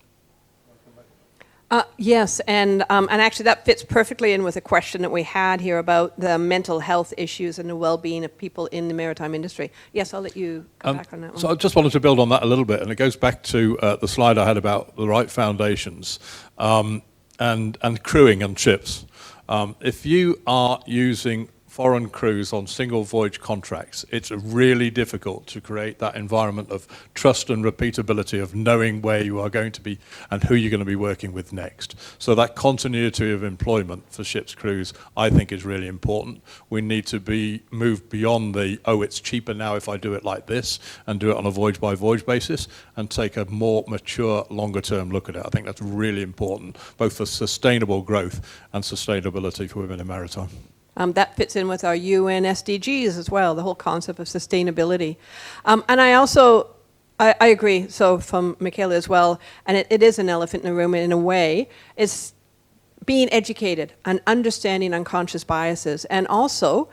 Yes, and actually that fits perfectly in with a question that we had here about the mental health issues and the well-being of people in the maritime industry. Yes, I'll let you come back on that one. So I just wanted to build on that a little bit, and it goes back to the slide I had about the right foundations and crewing on ships. If you are using foreign crews on single voyage contracts, it's really difficult to create that environment of trust and repeatability of knowing where you are going to be and who you're going to be working with next. So that continuity of employment for ships' crews, I think, is really important. We need to be moved beyond the, oh, it's cheaper now if I do it like this, and do it on a voyage-by-voyage basis, and take a more mature, longer-term look at it. I think that's really important, both for sustainable growth and sustainability for women in maritime. That fits in with our UN SDGs as well, the whole concept of sustainability. And I also, I agree, so from Michaela as well, and it is an elephant in the room in a way, is being educated and understanding unconscious biases, and also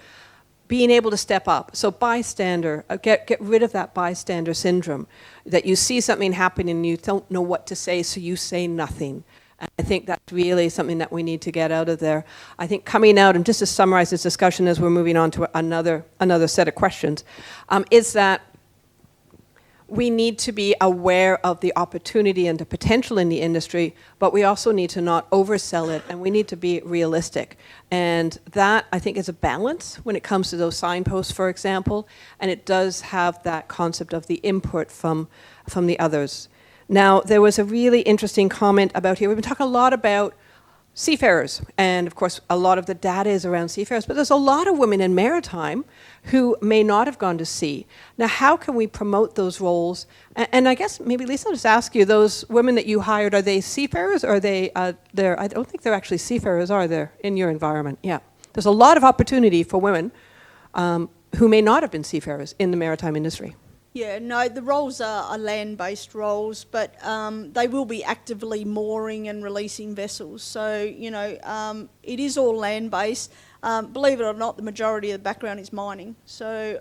being able to step up. So bystander, get rid of that bystander syndrome, that you see something happening and you don't know what to say, so you say nothing. And I think that's really something that we need to get out of there. I think coming out, and just to summarize this discussion as we're moving on to another set of questions, is that we need to be aware of the opportunity and the potential in the industry, but we also need to not oversell it, and we need to be realistic. And that, I think, is a balance when it comes to those signposts, for example, and it does have that concept of the input from the others. Now, there was a really interesting comment about here. We've been talking a lot about seafarers, and of course, a lot of the data is around seafarers, but there's a lot of women in maritime who may not have gone to sea. Now, how can we promote those roles? And I guess maybe, Lisa, I'll just ask you, those women that you hired, are they seafarers, or are they, I don't think they're actually seafarers, are they, in your environment? Yeah. There's a lot of opportunity for women who may not have been seafarers in the maritime industry. Yeah, no, the roles are land-based roles, but they will be actively mooring and releasing vessels. So, you know, it is all land-based. Believe it or not, the majority of the background is mining. So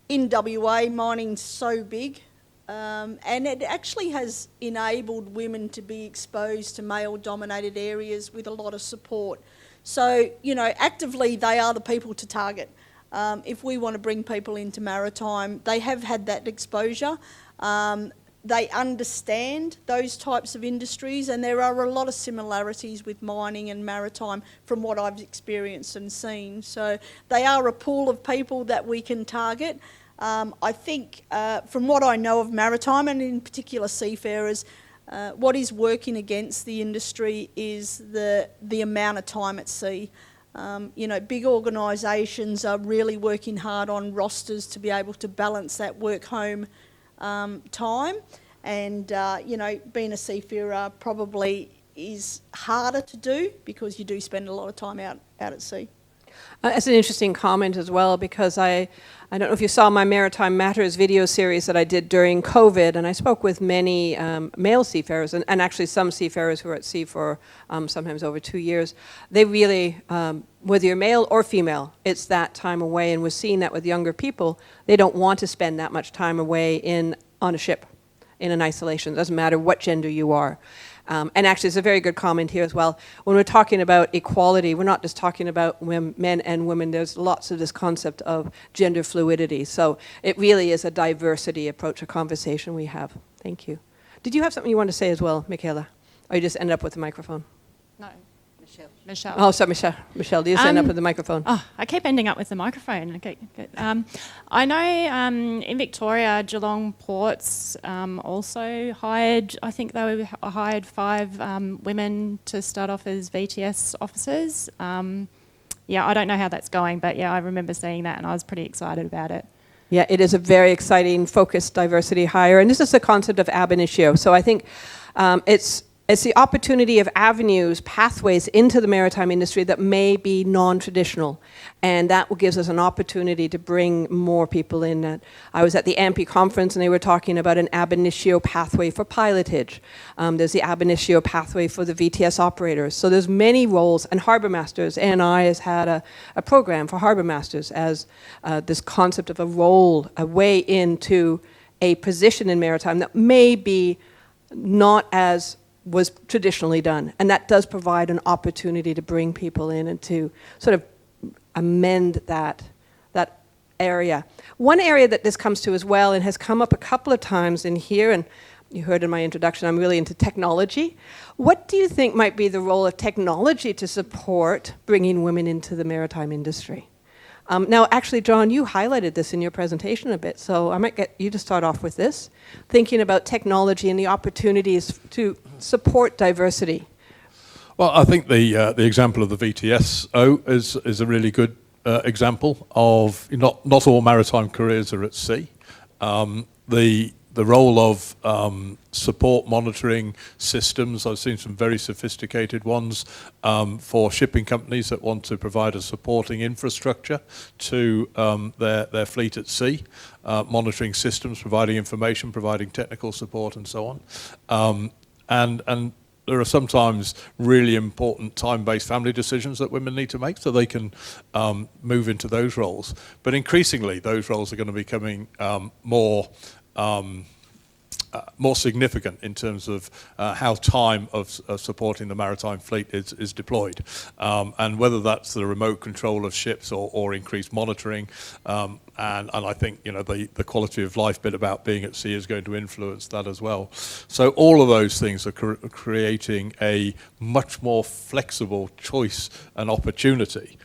in WA, mining's so big, and it actually has enabled women to be exposed to male-dominated areas with a lot of support. So, you know, actively they are the people to target. If we want to bring people into maritime, they have had that exposure. They understand those types of industries, and there are a lot of similarities with mining and maritime from what I've experienced and seen. So they are a pool of people that we can target. I think from what I know of maritime, and in particular seafarers, what is working against the industry is the amount of time at sea. You know, big organisations are really working hard on rosters to be able to balance that work-home time, and you know, being a seafarer probably is harder to do because you do spend a lot of time out at sea. That's an interesting comment as well, because I don't know if you saw my Maritime Matters video series that I did during COVID, and I spoke with many male seafarers, and actually some seafarers who are at sea for sometimes over 2 years. They really, whether you're male or female, it's that time away, and we're seeing that with younger people. They don't want to spend that much time away on a ship, in an isolation. It doesn't matter what gender you are. And actually, it's a very good comment here as well. When we're talking about equality, we're not just talking about men and women. There's lots of this concept of gender fluidity. So it really is a diversity approach, a conversation we have. Thank you. Did you have something you want to say as well, Michaela? Or you just end up with the microphone? No. Michelle. Oh, sorry, Michelle. Michelle, do you just end up with the microphone? Oh, I keep ending up with the microphone. Okay, good. I know in Victoria, Geelong Ports also hired, I think they hired 5 women to start off as VTS officers. Yeah, I don't know how that's going, but yeah, I remember seeing that and I was pretty excited about it. Yeah, it is a very exciting, focused diversity hire. And this is the concept of ab initio. So I think it's the opportunity of avenues, pathways into the maritime industry that may be non-traditional. And that gives us an opportunity to bring more people in. I was at the AMP conference and they were talking about an ab initio pathway for pilotage. There's the ab initio pathway for the VTS operators. So there's many roles, and Harbour Masters, ANI has had a program for Harbour Masters as this concept of a role, a way into a position in maritime that may be not as was traditionally done. And that does provide an opportunity to bring people in and to sort of amend that area. One area that this comes to as well, and has come up a couple of times in here, and you heard in my introduction, I'm really into technology. What do you think might be the role of technology to support bringing women into the maritime industry? Now, actually, John, you highlighted this in your presentation a bit, so I might get you to start off with this, thinking about technology and the opportunities to support diversity. Well, I think the example of the VTSO is a really good example of not all maritime careers are at sea. The role of support monitoring systems, I've seen some very sophisticated ones for shipping companies that want to provide a supporting infrastructure to their fleet at sea, monitoring systems, providing information, providing technical support and so on. And there are sometimes really important time-based family decisions that women need to make so they can move into those roles. But increasingly, those roles are going to be becoming more significant in terms of how time of supporting the maritime fleet is deployed. And whether that's the remote control of ships or increased monitoring. And I think the quality of life bit about being at sea is going to influence that as well. So all of those things are creating a much more flexible choice and opportunity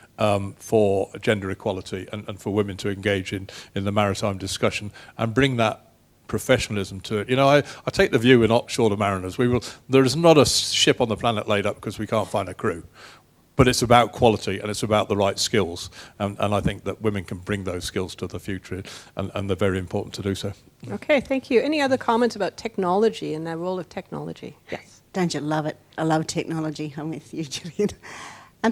for gender equality and for women to engage in the maritime discussion and bring that professionalism to it. I take the view in offshore to mariners, there is not a ship on the planet laid up because we can't find a crew. But it's about quality and it's about the right skills. And I think that women can bring those skills to the future and they're very important to do so. Okay, thank you. Any other comments about technology and the role of technology? Yes. Don't you love it? I love technology. I'm with you, Jillian.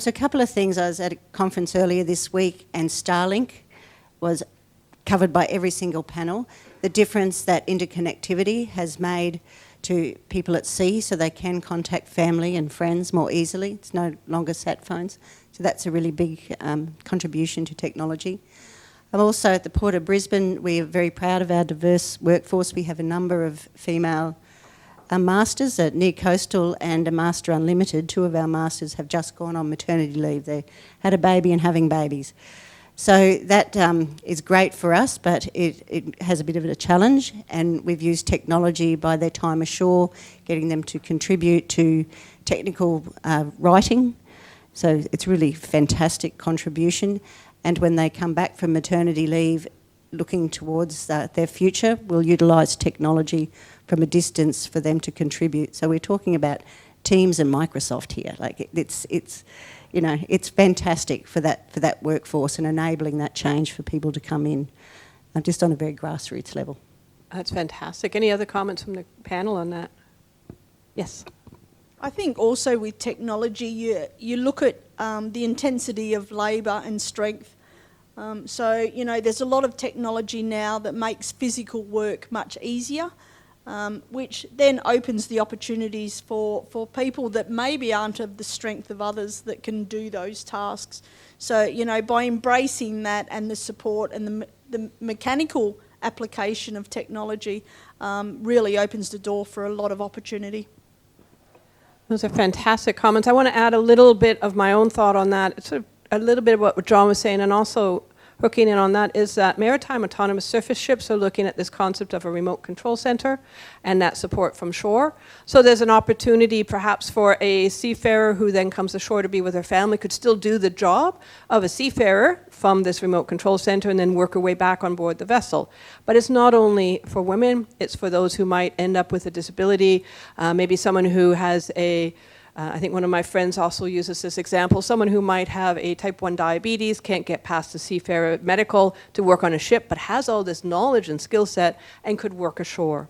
So a couple of things. I was at a conference earlier this week and Starlink was covered by every single panel. The difference that interconnectivity has made to people at sea so they can contact family and friends more easily. It's no longer sat phones. So that's a really big contribution to technology. I'm also at the Port of Brisbane. We are very proud of our diverse workforce. We have a number of female masters at Near Coastal and a Master Unlimited. Two of our masters have just gone on maternity leave. They had a baby and having babies. So that is great for us, but it has a bit of a challenge, and we've used technology by their time ashore, getting them to contribute to technical writing. So it's really fantastic contribution. And when they come back from maternity leave, looking towards their future, we'll utilise technology from a distance for them to contribute. So we're talking about Teams and Microsoft here. Like it's fantastic for that workforce and enabling that change for people to come in, just on a very grassroots level. That's fantastic. Any other comments from the panel on that? Yes. I think also with technology, you look at the intensity of labour and strength. So there's a lot of technology now that makes physical work much easier. Which then opens the opportunities for people that maybe aren't of the strength of others that can do those tasks. So, by embracing that and the support and the mechanical application of technology really opens the door for a lot of opportunity. Those are fantastic comments. I want to add a little bit of my own thought on that. It's a little bit of what John was saying, and also hooking in on that is that maritime autonomous surface ships are looking at this concept of a remote control center and that support from shore. So there's an opportunity perhaps for a seafarer who then comes ashore to be with her family could still do the job of a seafarer from this remote control center and then work her way back on board the vessel. But it's not only for women, it's for those who might end up with a disability, maybe someone who has I think one of my friends also uses this example, someone who might have a type 1 diabetes, can't get past the seafarer medical to work on a ship, but has all this knowledge and skill set and could work ashore.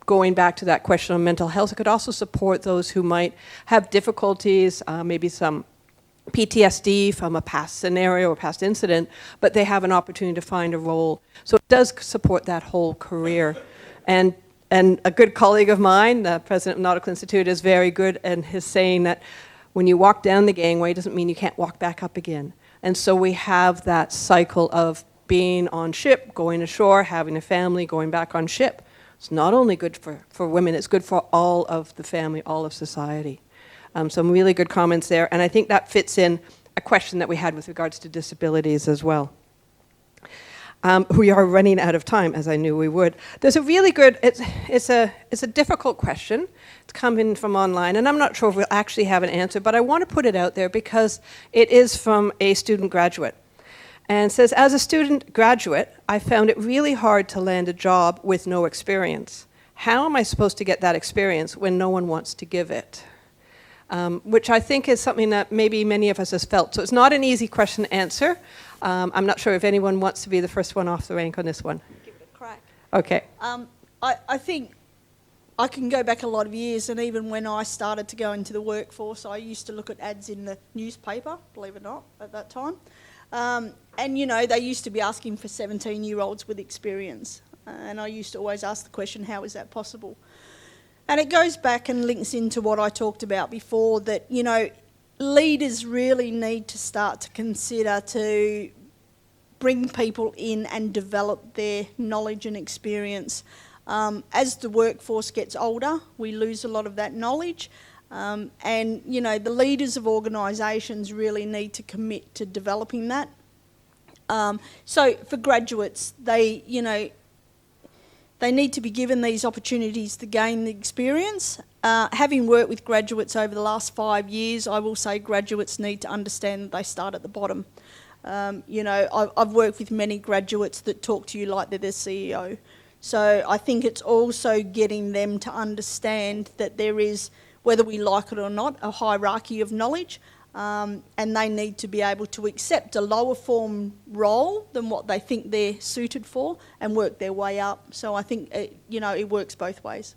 Going back to that question on mental health, it could also support those who might have difficulties, maybe some PTSD from a past scenario or past incident, but they have an opportunity to find a role. So it does support that whole career. And a good colleague of mine, the president of Nautical Institute, is very good in his saying that when you walk down the gangway, it doesn't mean you can't walk back up again. And so we have that cycle of being on ship, going ashore, having a family, going back on ship. It's not only good for women, it's good for all of the family, all of society. Some really good comments there. And I think that fits in a question that we had with regards to disabilities as well. We are running out of time, as I knew we would. There's a really good, it's a difficult question. It's coming from online, and I'm not sure if we'll actually have an answer, but I want to put it out there because it is from a student graduate. And it says, as a student graduate, I found it really hard to land a job with no experience. How am I supposed to get that experience when no one wants to give it? Which I think is something that maybe many of us has felt. So it's not an easy question to answer. I'm not sure if anyone wants to be the first one off the rank on this one. Give it a crack. Okay. I think I can go back a lot of years, and even when I started to go into the workforce, I used to look at ads in the newspaper, believe it or not, at that time. And, you know, they used to be asking for 17-year-olds with experience. And I used to always ask the question, how is that possible? And it goes back and links into what I talked about before, that, you know, leaders really need to start to consider to bring people in and develop their knowledge and experience. As the workforce gets older, we lose a lot of that knowledge. And, you know, the leaders of organisations really need to commit to developing that. So for graduates, they need to be given these opportunities to gain the experience. Having worked with graduates over the last 5 years, I will say graduates need to understand that they start at the bottom. You know, I've worked with many graduates that talk to you like they're the CEO. So I think it's also getting them to understand that there is, whether we like it or not, a hierarchy of knowledge, and they need to be able to accept a lower form role than what they think they're suited for and work their way up. So I think, it works both ways.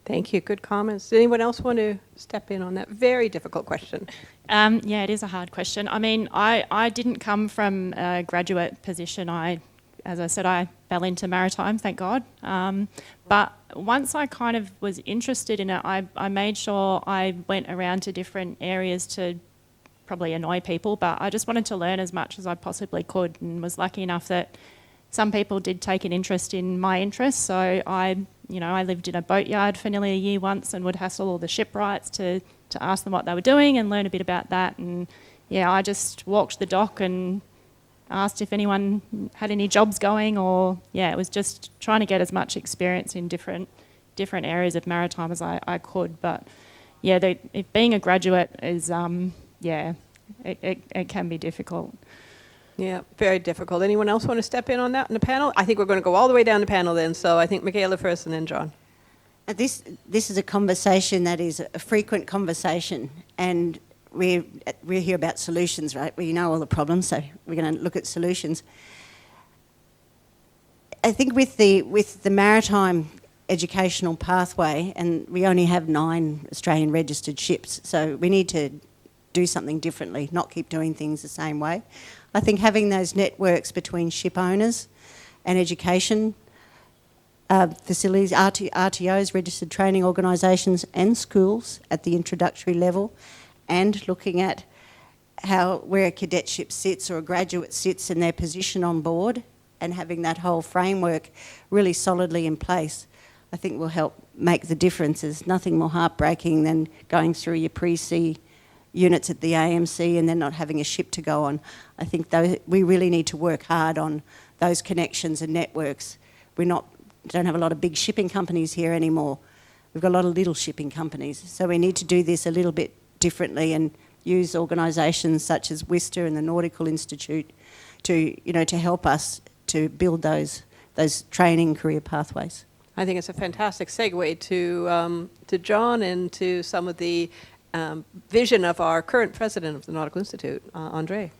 Thank you. Good comments. Does anyone else want to step in on that very difficult question? Yeah, it is a hard question. I mean, I didn't come from a graduate position. As I said, I fell into maritime, thank God. But once I kind of was interested in it, I made sure I went around to different areas to probably annoy people, but I just wanted to learn as much as I possibly could, and was lucky enough that some people did take an interest in my interests. So I lived in a boatyard for nearly a year once and would hassle all the shipwrights to ask them what they were doing and learn a bit about that. And yeah, I just walked the dock and asked if anyone had any jobs going, or it was just trying to get as much experience in different areas of maritime as I could. But yeah, if being a graduate is it can be difficult. Yeah, very difficult. Anyone else want to step in on that in the panel? I think we're going to go all the way down the panel then. So I think Michaela first and then John. This is a conversation that is a frequent conversation, and we're here about solutions, right? We know all the problems, so we're going to look at solutions. I think with the maritime educational pathway, and we only have 9 Australian registered ships, so we need to do something differently, not keep doing things the same way. I think having those networks between ship owners and education facilities, RTOs, registered training organisations, and schools at the introductory level, and looking at where a cadetship sits or a graduate sits in their position on board, and having that whole framework really solidly in place, I think will help make the difference. There's nothing more heartbreaking than going through your pre-C units at the AMC and then not having a ship to go on. I think we really need to work hard on those connections and networks. We don't have a lot of big shipping companies here anymore. We've got a lot of little shipping companies. So we need to do this a little bit differently and use organisations such as WISTA and the Nautical Institute to help us to build those training career pathways. I think it's a fantastic segue to John and to some of the vision of our current president of the Nautical Institute, Andre.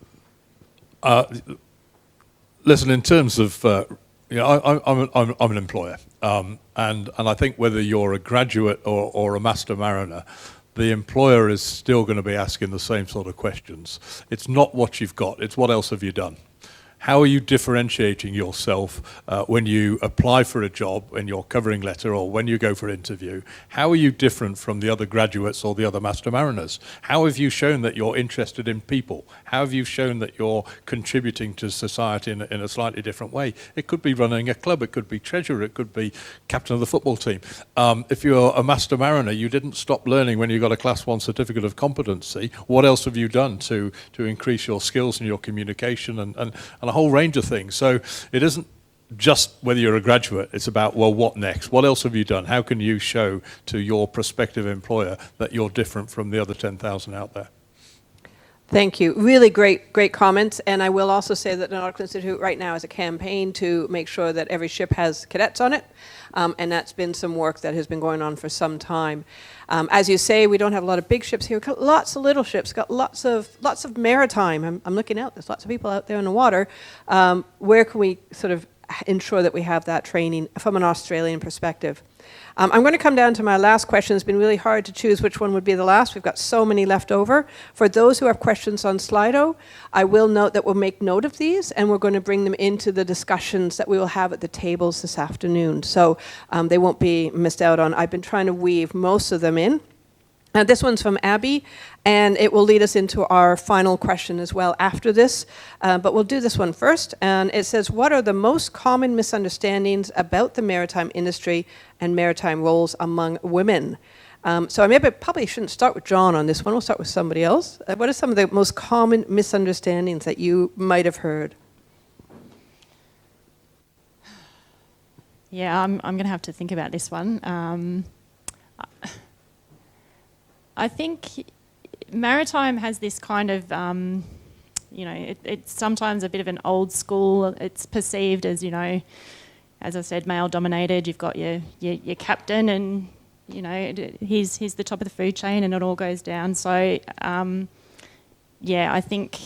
Listen, in terms of, I'm an employer, and I think whether you're a graduate or a master mariner, the employer is still going to be asking the same sort of questions. It's not what you've got, it's what else have you done. How are you differentiating yourself when you apply for a job, in your covering letter, or when you go for interview? How are you different from the other graduates or the other master mariners? How have you shown that you're interested in people? How have you shown that you're contributing to society in a slightly different way? It could be running a club, it could be treasurer, it could be captain of the football team. If you're a master mariner, you didn't stop learning when you got a Class 1 certificate of competency. What else have you done to increase your skills and your communication? And and a whole range of things. So it isn't just whether you're a graduate, it's about, well, what next? What else have you done? How can you show to your prospective employer that you're different from the other 10,000 out there? Thank you. Really great comments. And I will also say that the Nautical Institute right now has a campaign to make sure that every ship has cadets on it. And that's been some work that has been going on for some time. As you say, we don't have a lot of big ships here. We've got lots of little ships, got lots of maritime. I'm looking out, there's lots of people out there in the water. Where can we sort of ensure that we have that training from an Australian perspective? I'm going to come down to my last question. It's been really hard to choose which one would be the last. We've got so many left over. For those who have questions on Slido, I will note that we'll make note of these, and we're going to bring them into the discussions that we will have at the tables this afternoon. So they won't be missed out on. I've been trying to weave most of them in. This one's from Abby, and it will lead us into our final question as well after this. But we'll do this one first. And it says, what are the most common misunderstandings about the maritime industry and maritime roles among women? So I probably shouldn't start with John on this one. We'll start with somebody else. What are some of the most common misunderstandings that you might have heard? Yeah, I'm going to have to think about this one. I think maritime has this kind of, it's sometimes a bit of an old school. It's perceived as, as I said, male dominated. You've got your captain, and he's the top of the food chain, and it all goes down. So, I think,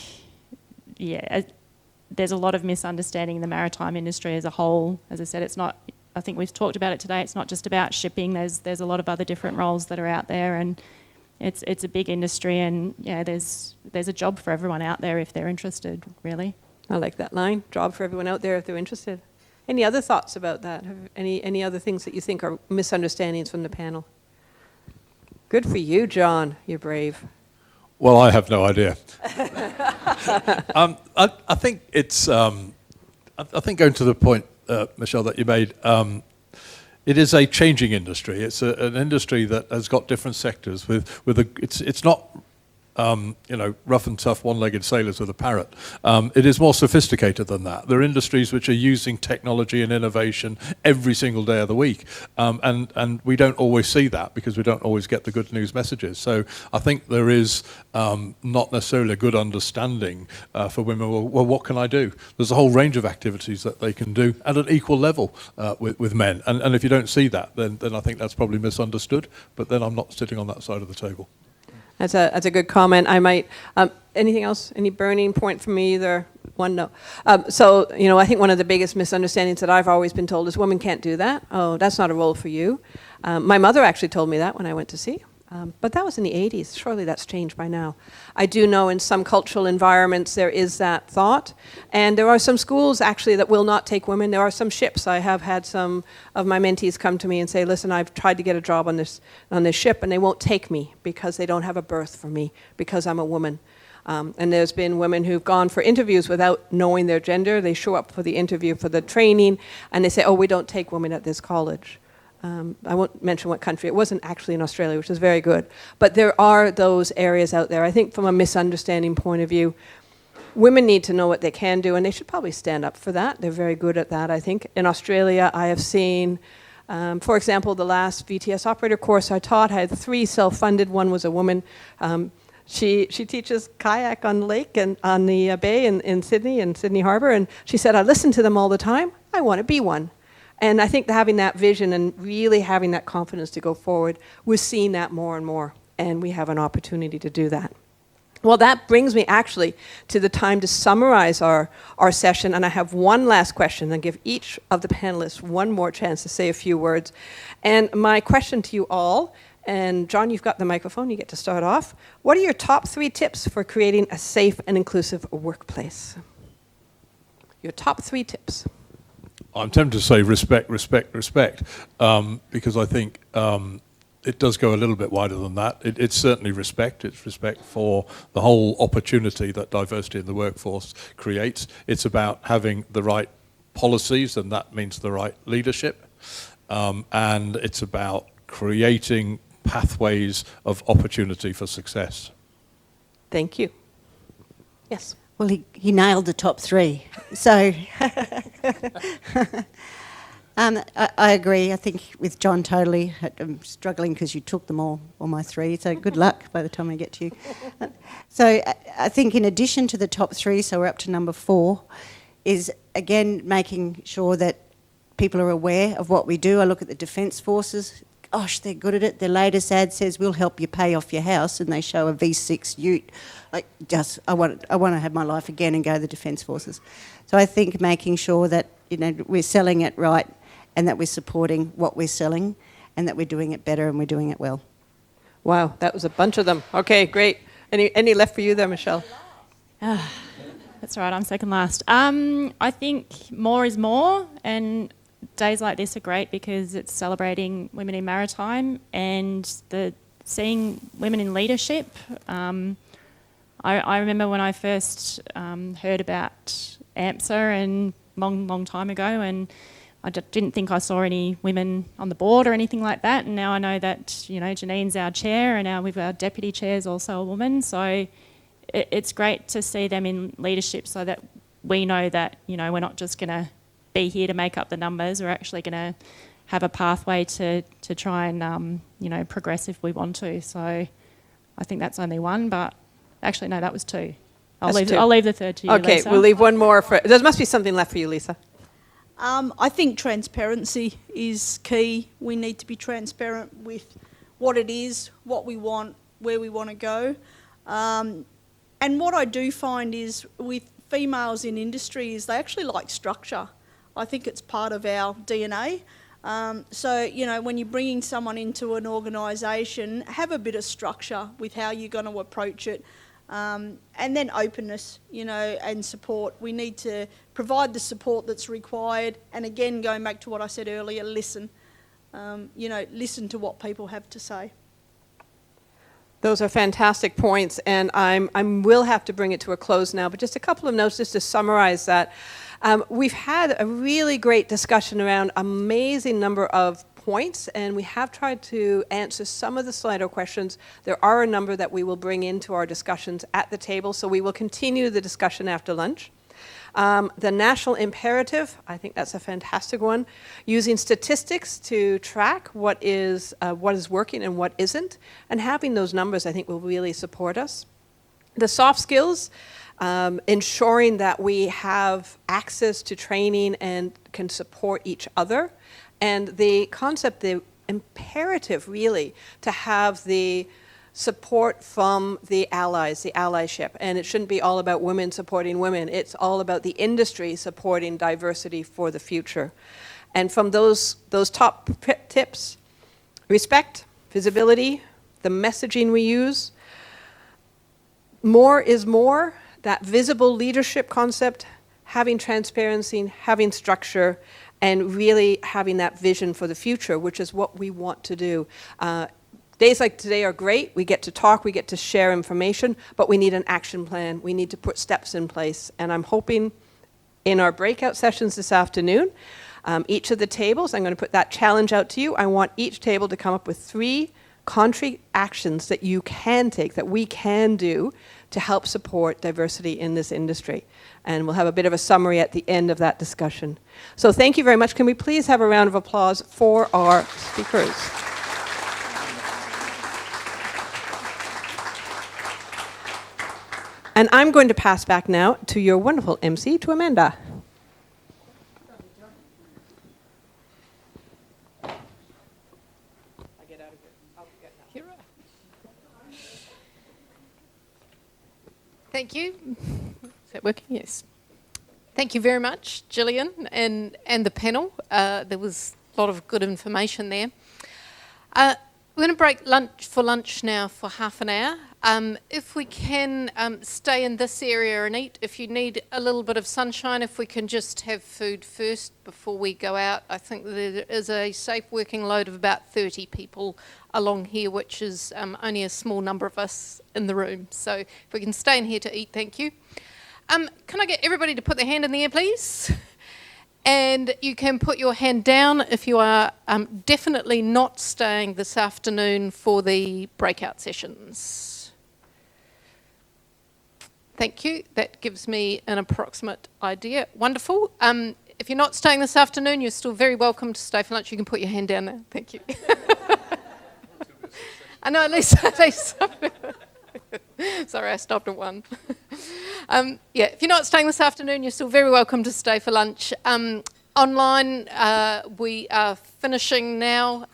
there's a lot of misunderstanding in the maritime industry as a whole. As I said, it's not. I think we've talked about it today. It's not just about shipping. There's a lot of other different roles that are out there, and it's a big industry, and there's a job for everyone out there if they're interested, really. I like that line, job for everyone out there if they're interested. Any other thoughts about that? Any other things that you think are misunderstandings from the panel? Good for you, John. You're brave. Well, I have no idea. I think it's. I think going to the point, Michelle, that you made. It is a changing industry. It's an industry that has got different sectors. It's not rough and tough one-legged sailors with a parrot. It is more sophisticated than that. There are industries which are using technology and innovation every single day of the week, and we don't always see that because we don't always get the good news messages. So I think there is not necessarily a good understanding for women. Well, what can I do? There's a whole range of activities that they can do at an equal level with men, and if you don't see that, then I think that's probably misunderstood. But then I'm not sitting on that side of the table. That's a good comment. I might, anything else? Any burning point from me either? One, no. So, I think one of the biggest misunderstandings that I've always been told is women can't do that. Oh, that's not a role for you. My mother actually told me that when I went to sea. But that was in the 80s. Surely that's changed by now. I do know in some cultural environments there is that thought. And there are some schools actually that will not take women. There are some ships. I have had some of my mentees come to me and say, listen, I've tried to get a job on this ship and they won't take me because they don't have a berth for me because I'm a woman. And there's been women who've gone for interviews without knowing their gender. They show up for the interview for the training and they say, oh, we don't take women at this college. I won't mention what country. It wasn't actually in Australia, which is very good. But there are those areas out there. I think from a misunderstanding point of view, women need to know what they can do, and they should probably stand up for that. They're very good at that, I think. In Australia, I have seen, for example, the last VTS operator course I taught, I had 3 self-funded. One was a woman. She teaches kayak on the lake and on the bay in Sydney Harbour, and she said, I listen to them all the time. I want to be one. And I think having that vision and really having that confidence to go forward, we're seeing that more and more, and we have an opportunity to do that. Well, that brings me actually to the time to summarize our session, and I have one last question and give each of the panelists one more chance to say a few words. And my question to you all, and John, you've got the microphone, you get to start off. What are your top 3 tips for creating a safe and inclusive workplace? Your top 3 tips. I'm tempted to say respect, because I think it does go a little bit wider than that. It's certainly respect. It's respect for the whole opportunity that diversity in the workforce creates. It's about having the right policies, and that means the right leadership. And it's about creating pathways of opportunity for success. Thank you. Yes. Well, he nailed the top three. So I agree. I think with John totally. I'm struggling because you took them all my three. So good luck by the time I get to you. So I think in addition to the top three, so we're up to number 4, is again making sure that people are aware of what we do. I look at the Defence Forces. Gosh, they're good at it. Their latest ad says, we'll help you pay off your house, and they show a V6 ute. I want to have my life again and go to the Defence Forces. So I think making sure that we're selling it right and that we're supporting what we're selling and that we're doing it better and we're doing it well. Wow, that was a bunch of them. Okay, great. Any left for you there, Michelle? That's right, I'm second last. I think more is more, and days like this are great because it's celebrating women in maritime and seeing women in leadership. I remember when I first heard about AMSA and long time ago, and I didn't think I saw any women on the board or anything like that, and now I know that Janine's our chair, and now our deputy chair is also a woman, so it's great to see them in leadership so that we know that we're not just going to be here to make up the numbers. We're actually going to have a pathway to try and progress if we want to. So I think that's only one, but actually no, that was 2. I'll leave the third to you, Okay, Lisa. we'll leave one more for. There must be something left for you, Lisa. I think transparency is key. We need to be transparent with what it is, what we want, where we want to go. And what I do find is with females in industry is they actually like structure. I think it's part of our DNA. So, when you're bringing someone into an organisation, have a bit of structure with how you're going to approach it. And then openness, and support. We need to provide the support that's required. And again, going back to what I said earlier, listen. Listen to what people have to say. Those are fantastic points, and I will have to bring it to a close now, but just a couple of notes just to summarize that. We've had a really great discussion around an amazing number of points, and we have tried to answer some of the Slido questions. There are a number that we will bring into our discussions at the table, so we will continue the discussion after lunch. The national imperative, I think that's a fantastic one. Using statistics to track what is working and what isn't, and having those numbers, I think, will really support us. The soft skills, ensuring that we have access to training and can support each other. And the concept, the imperative, really, to have the support from the allies, the allyship. And it shouldn't be all about women supporting women. It's all about the industry supporting diversity for the future. And from those top tips, respect, visibility, the messaging we use, more is more, that visible leadership concept, having transparency, having structure, and really having that vision for the future, which is what we want to do. Days like today are great. We get to talk, we get to share information, but we need an action plan. We need to put steps in place. And I'm hoping in our breakout sessions this afternoon, each of the tables, I'm going to put that challenge out to you. I want each table to come up with 3 concrete actions that you can take, that we can do to help support diversity in this industry. And we'll have a bit of a summary at the end of that discussion. So thank you very much. Can we please have a round of applause for our speakers? And I'm going to pass back now to your wonderful MC, to Amanda. Thank you. Is that working? Yes. Thank you very much, Jillian, and the panel. There was a lot of good information there. We're going to break for lunch now for half an hour. If we can stay in this area and eat, if you need a little bit of sunshine, if we can just have food first before we go out. I think there is a safe working load of about 30 people along here, which is only a small number of us in the room. So if we can stay in here to eat, thank you. Can I get everybody to put their hand in the air, please? And you can put your hand down if you are definitely not staying this afternoon for the breakout sessions. Thank you. That gives me an approximate idea. Wonderful. If you're not staying this afternoon, you're still very welcome to stay for lunch. You can put your hand down there. Thank you. I know, at least. Sorry, I stopped at one. If you're not staying this afternoon, you're still very welcome to stay for lunch. Online, we are finishing now.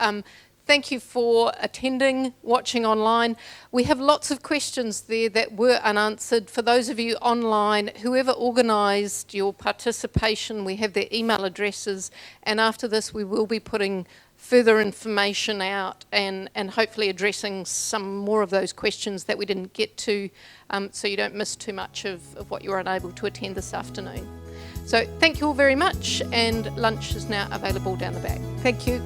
Thank you for attending, watching online. We have lots of questions there that were unanswered. For those of you online, whoever organised your participation, we have their email addresses, and after this we will be putting further information out and hopefully addressing some more of those questions that we didn't get to, so you don't miss too much of what you were unable to attend this afternoon. So thank you all very much, and lunch is now available down the back. Thank you.